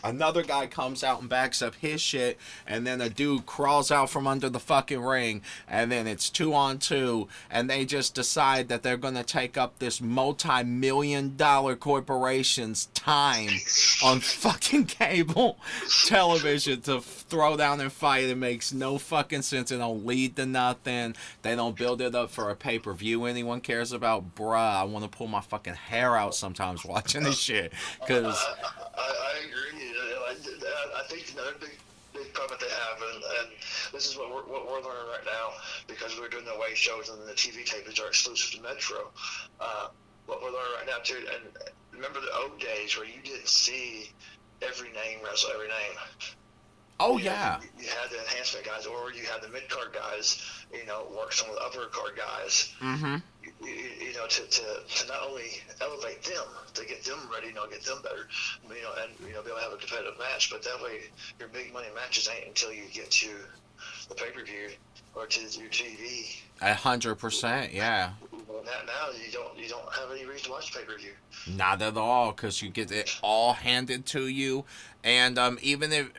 Another guy comes out and backs up his shit, and then a dude crawls out from under the fucking ring, and then it's 2-on-2, and they just decide that they're going to take up this multi-million-dollar corporation's time on fucking cable television to throw down and fight. It makes no fucking sense. It don't lead to nothing. They don't build it up for a pay-per-view anyone cares about. Bruh, I want to pull my fucking hair out sometimes watching this shit, because I agree. I think another big problem that they have, and this is what we're learning right now, because we're doing the away shows and the TV tapings are exclusive to Metro. What we're learning right now too, and remember the old days where you didn't see every name wrestle every name. Oh, yeah. You had the enhancement guys, or you had the mid-card guys, work some of the upper card guys. Mm-hmm. to not only elevate them, to get them ready, get them better, and be able to have a competitive match. But that way, your big money matches ain't until you get to the pay-per-view or to your TV. 100%, yeah. Now you don't have any reason to watch pay-per-view. Not at all, because you get it all handed to you. And even if,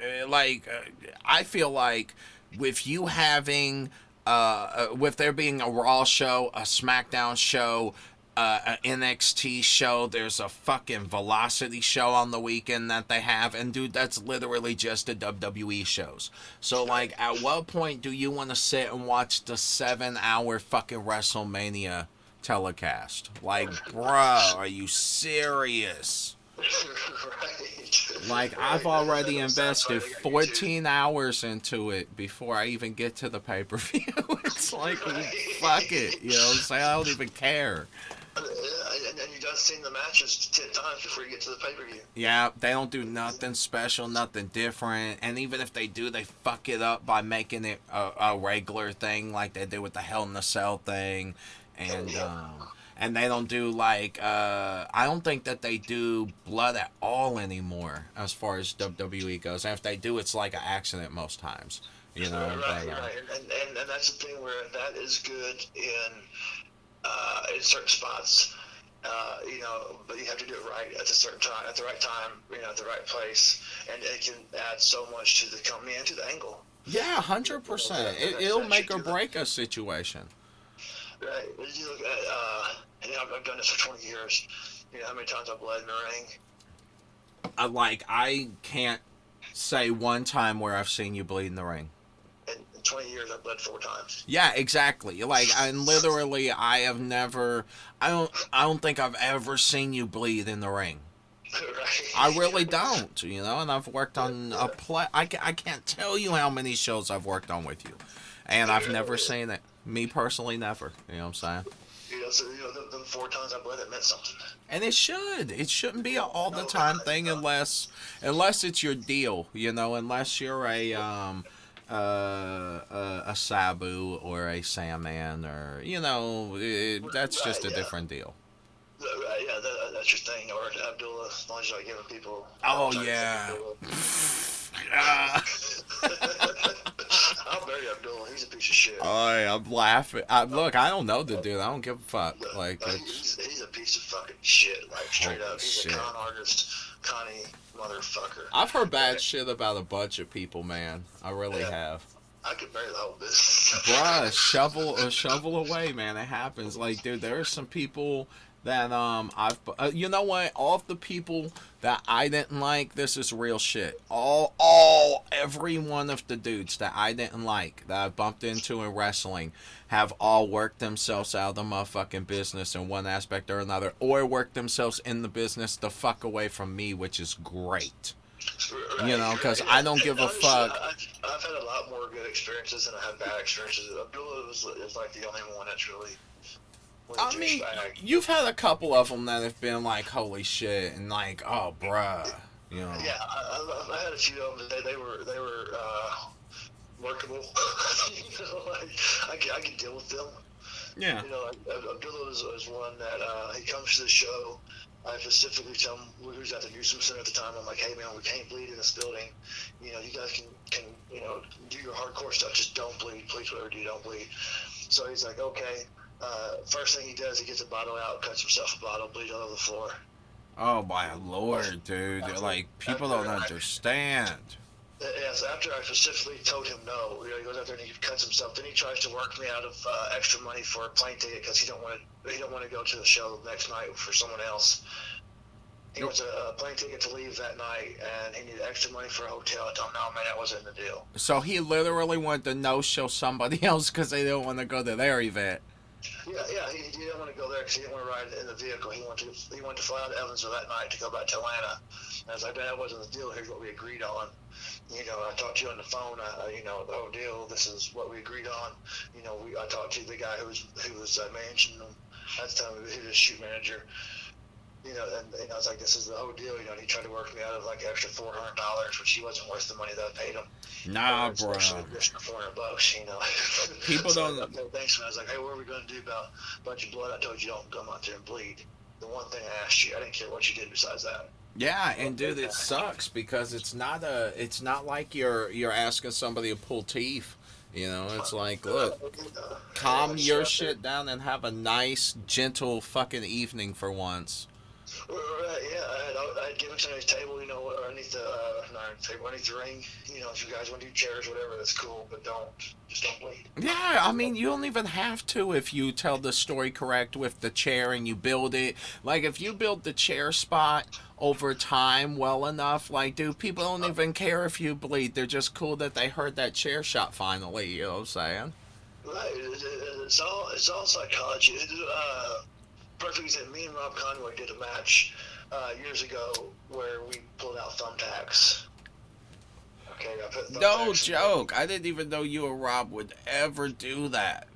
I feel like with you having, with there being a Raw show, a SmackDown show, an NXT show, there's a fucking Velocity show on the weekend that they have, and dude, that's literally just the WWE shows. So, like, at what point do you want to sit and watch the 7-hour fucking WrestleMania telecast? Like, bruh, are you serious? Right. Like, I've already invested 14 hours into it before I even get to the pay-per-view. It's like, fuck it, you know what I'm saying? I don't even care. And you done seen the matches 10 times before you get to the pay-per-view. Yeah, they don't do nothing special, nothing different. And even if they do, they fuck it up by making it a regular thing like they did with the Hell in a Cell thing. And they don't do, like, I don't think that they do blood at all anymore as far as WWE goes. And if they do, it's like an accident most times. You know? Right. And that's the thing where that is good in certain spots. But you have to do it right at a certain time, at the right time, at the right place, and it can add so much to the company and to the angle. Yeah, 100%. It'll make or break a situation. Right. You look at, I've done this for 20 years. You know how many times I've bled in the ring? I can't say one time where I've seen you bleed in the ring. In 20 years, I've bled 4 times. Yeah, exactly. Like, and literally, I don't think I've ever seen you bleed in the ring. Right. I really don't, and I've worked on I can't tell you how many shows I've worked on with you, and I've never seen it. Me personally, never. You know what I'm saying? The 4 times I bled, it meant something. And it should. It shouldn't be an all the time thing unless it's your deal, unless you're a Sabu or a Sandman or that's just a different deal. Yeah, that's your thing. Or Abdullah, as long as you're giving people. Oh yeah. I'll bury Abdullah. He's a piece of shit. I'm laughing. Look, I don't know the dude. I don't give a fuck. Like, he's a piece of fucking shit. Like, straight up. He's shit. A con artist, conny motherfucker. I've heard bad shit about a bunch of people, man. I really have. I could bury the whole business. Bruh, shovel away, man. It happens. Like, dude, there are some people that you know what? All of the people that I didn't like, this is real shit. Every one of the dudes that I didn't like, that I bumped into in wrestling, have all worked themselves out of the motherfucking business in one aspect or another, or worked themselves in the business the fuck away from me, which is great. Right, because I don't give a fuck. I've had a lot more good experiences than I have bad experiences. Abdullah is like the only one that's really I mean, you've had a couple of them that have been like, holy shit, and like, oh, bruh, Yeah, I had a few of them. They were workable. I can deal with them. Yeah. Abdullah is one that he comes to the show. I specifically tell him, we was at the Newsom Center at the time. I'm like, hey man, we can't bleed in this building. You guys can do your hardcore stuff. Just don't bleed, please. Whatever you do, don't bleed. So he's like, okay. First thing he does, he gets a bottle out, cuts himself a bottle, bleeds all over the floor. Oh my lord, dude! Like, people don't understand. Yeah, so after I specifically told him no, he goes out there and he cuts himself. Then he tries to work me out of extra money for a plane ticket because he don't want to go to the show the next night for someone else. He wants a plane ticket to leave that night, and he needed extra money for a hotel. I told him, no, man, that wasn't in the deal. So he literally wanted to no-show somebody else because they didn't want to go to their event. Yeah, he didn't want to go there because he didn't want to ride in the vehicle. He wanted to fly out to Evansville that night to go back to Atlanta. And I was like, man, that wasn't the deal. Here's what we agreed on. I talked to you on the phone. The whole deal. This is what we agreed on. I talked to the guy who was managing him at the time. He was a shoot manager. I was like, this is the whole deal, and he tried to work me out of like extra $400, which he wasn't worth the money that I paid him. Nah, bro. Additional $400, People so don't. okay, thanks, man. I was like, hey, what are we gonna do about a bunch of blood? I told you don't come out there and bleed. The one thing I asked you, I didn't care what you did besides that. Yeah, and dude, it sucks because it's not like you're asking somebody to pull teeth. It's like, look, calm your shit down and have a nice, gentle fucking evening for once. Right, yeah, I had gimmicks underneath the table, or underneath the, not underneath the table, underneath the ring. If you guys want to do chairs, whatever, that's cool, but just don't bleed. Yeah, I mean, you don't even have to if you tell the story correct with the chair and you build it. Like, if you build the chair spot over time well enough, like, dude, people don't even care if you bleed. They're just cool that they heard that chair shot finally, you know what I'm saying? Right, it's all psychology. Perfect example, me and Rob Conway did a match years ago where we pulled out thumbtacks. Okay, I put thumbtacks. No joke. I didn't even know you and Rob would ever do that.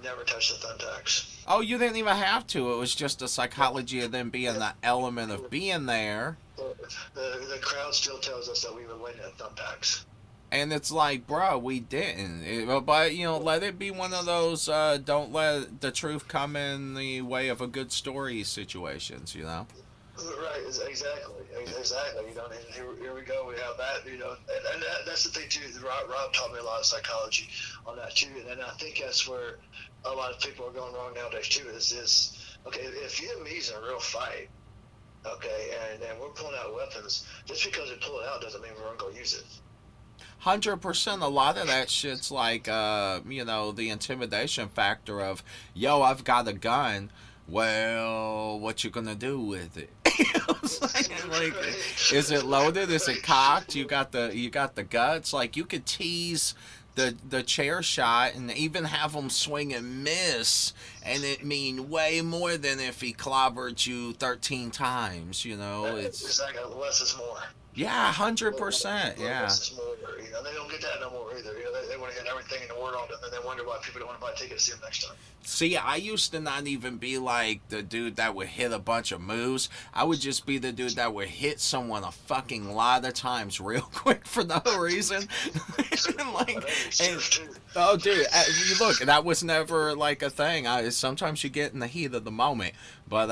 Never touched the thumbtacks. Oh, you didn't even have to. It was just the psychology of them being the element of being there. The crowd still tells us that we were winning at thumbtacks. And it's like, bro, we didn't. But, let it be one of those don't let the truth come in the way of a good story situations, Right, exactly. And here we go. We have that, and that's the thing, too. Rob taught me a lot of psychology on that, too. And I think that's where a lot of people are going wrong nowadays, too, is this, okay, if you and me's in a real fight, okay, and we're pulling out weapons, just because we pull it out doesn't mean we're going to go use it. 100%. A lot of that shit's like, the intimidation factor of, yo, I've got a gun. Well, what you gonna do with it? Like, is it loaded? Is it cocked? You got the guts. Like, you could tease the chair shot and even have him swing and miss, and it mean way more than if he clobbered you 13 times. It's exactly, less is more. Yeah, 100%. Yeah. They don't get that no more either. They want to hit everything in the world on them, and they wonder why people don't want to buy tickets to see them next time. See, I used to not even be like the dude that would hit a bunch of moves. I would just be the dude that would hit someone a fucking lot of times real quick for no reason. Oh, dude, look, that was never like a thing. Sometimes you get in the heat of the moment. But,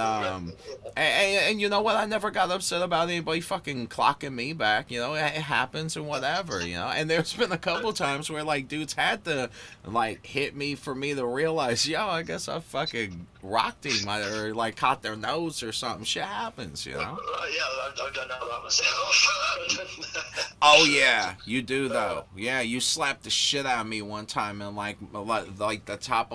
and you know what? I never got upset about anybody fucking clocking me back. It happens and whatever, And there's been a couple times where, like, dudes had to, like, hit me for me to realize, yo, I guess I fucking rocked him or, like, caught their nose or something. Shit happens, Yeah, I've done that about myself. Oh, yeah, you do, though. Yeah, you slapped the shit out of me one time and, like the top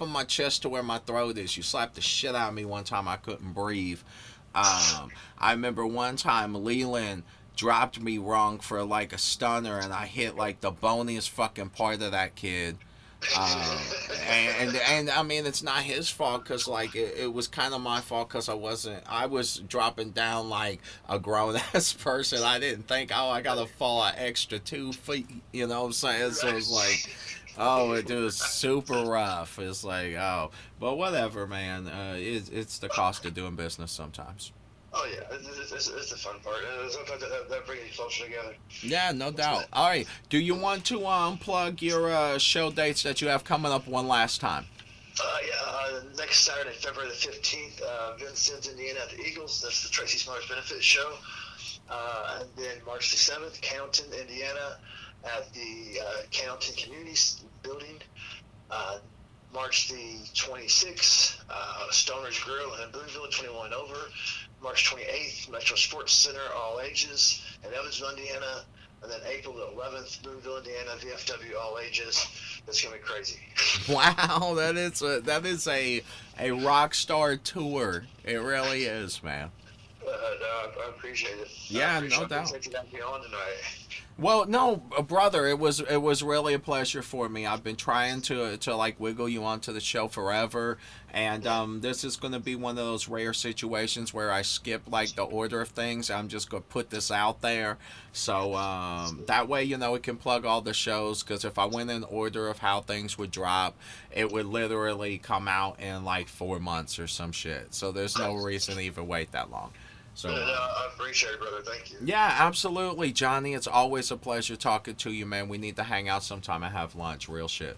of my chest to where my throat is. You slapped the shit out of me one time. I couldn't breathe. I remember one time Leland dropped me wrong for like a stunner, and I hit like the boniest fucking part of that kid. And I mean, it's not his fault because like it was kind of my fault because I was dropping down like a grown ass person. I didn't think, oh, I gotta fall an extra 2 feet, you know what I'm saying? So it's like, oh, it was super rough. It's like, oh, but whatever, man. It's the cost of doing business sometimes. Oh yeah, it's the fun part. Sometimes that brings you closer together. Yeah, no doubt. All right, do you want to plug your show dates that you have coming up one last time? Next Saturday, February the 15th, Vincennes, Indiana at the Eagles. That's the Tracy Smothers Benefit Show. And then March the 7th, Canton, Indiana at the Canton Community Building. March the 26th, Stoner's Grill in Boonville, 21 and over. March 28th, Metro Sports Center, all ages, in Evansville, Indiana. And then April the 11th, Boonville, Indiana, VFW, all ages. It's going to be crazy. Wow, that is a rock star tour. It really is, man. I appreciate it. Yeah, no doubt. I appreciate you having me on tonight. Well, no, brother, it was really a pleasure for me. I've been trying to like wiggle you onto the show forever, and this is going to be one of those rare situations where I skip like the order of things. I'm just going to put this out there, so that way it can plug all the shows. Because if I went in order of how things would drop, it would literally come out in like 4 months or some shit. So there's no reason to even wait that long. So, I appreciate it, brother. Thank you. yeah, absolutely, Johnny. It's always a pleasure talking to you, man. We need to hang out sometime and have lunch. Real shit.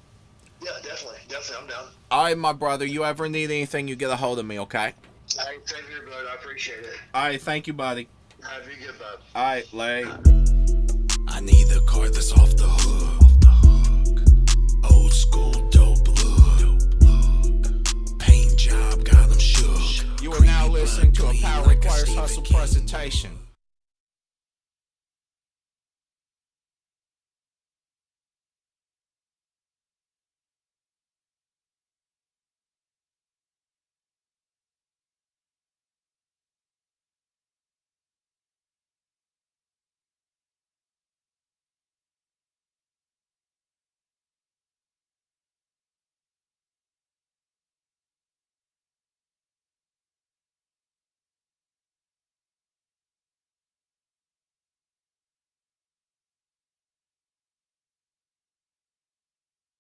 Yeah, definitely. I'm down. All right, my brother. You ever need anything, you get a hold of me, okay? All right, same here, brother. I appreciate it. All right, thank you, buddy. Have you good, bud. All right, lay. I need a car that's off the hook. Old school dope look. Paint job got 'em shook. You are now listening to a Power Requires Hustle presentation.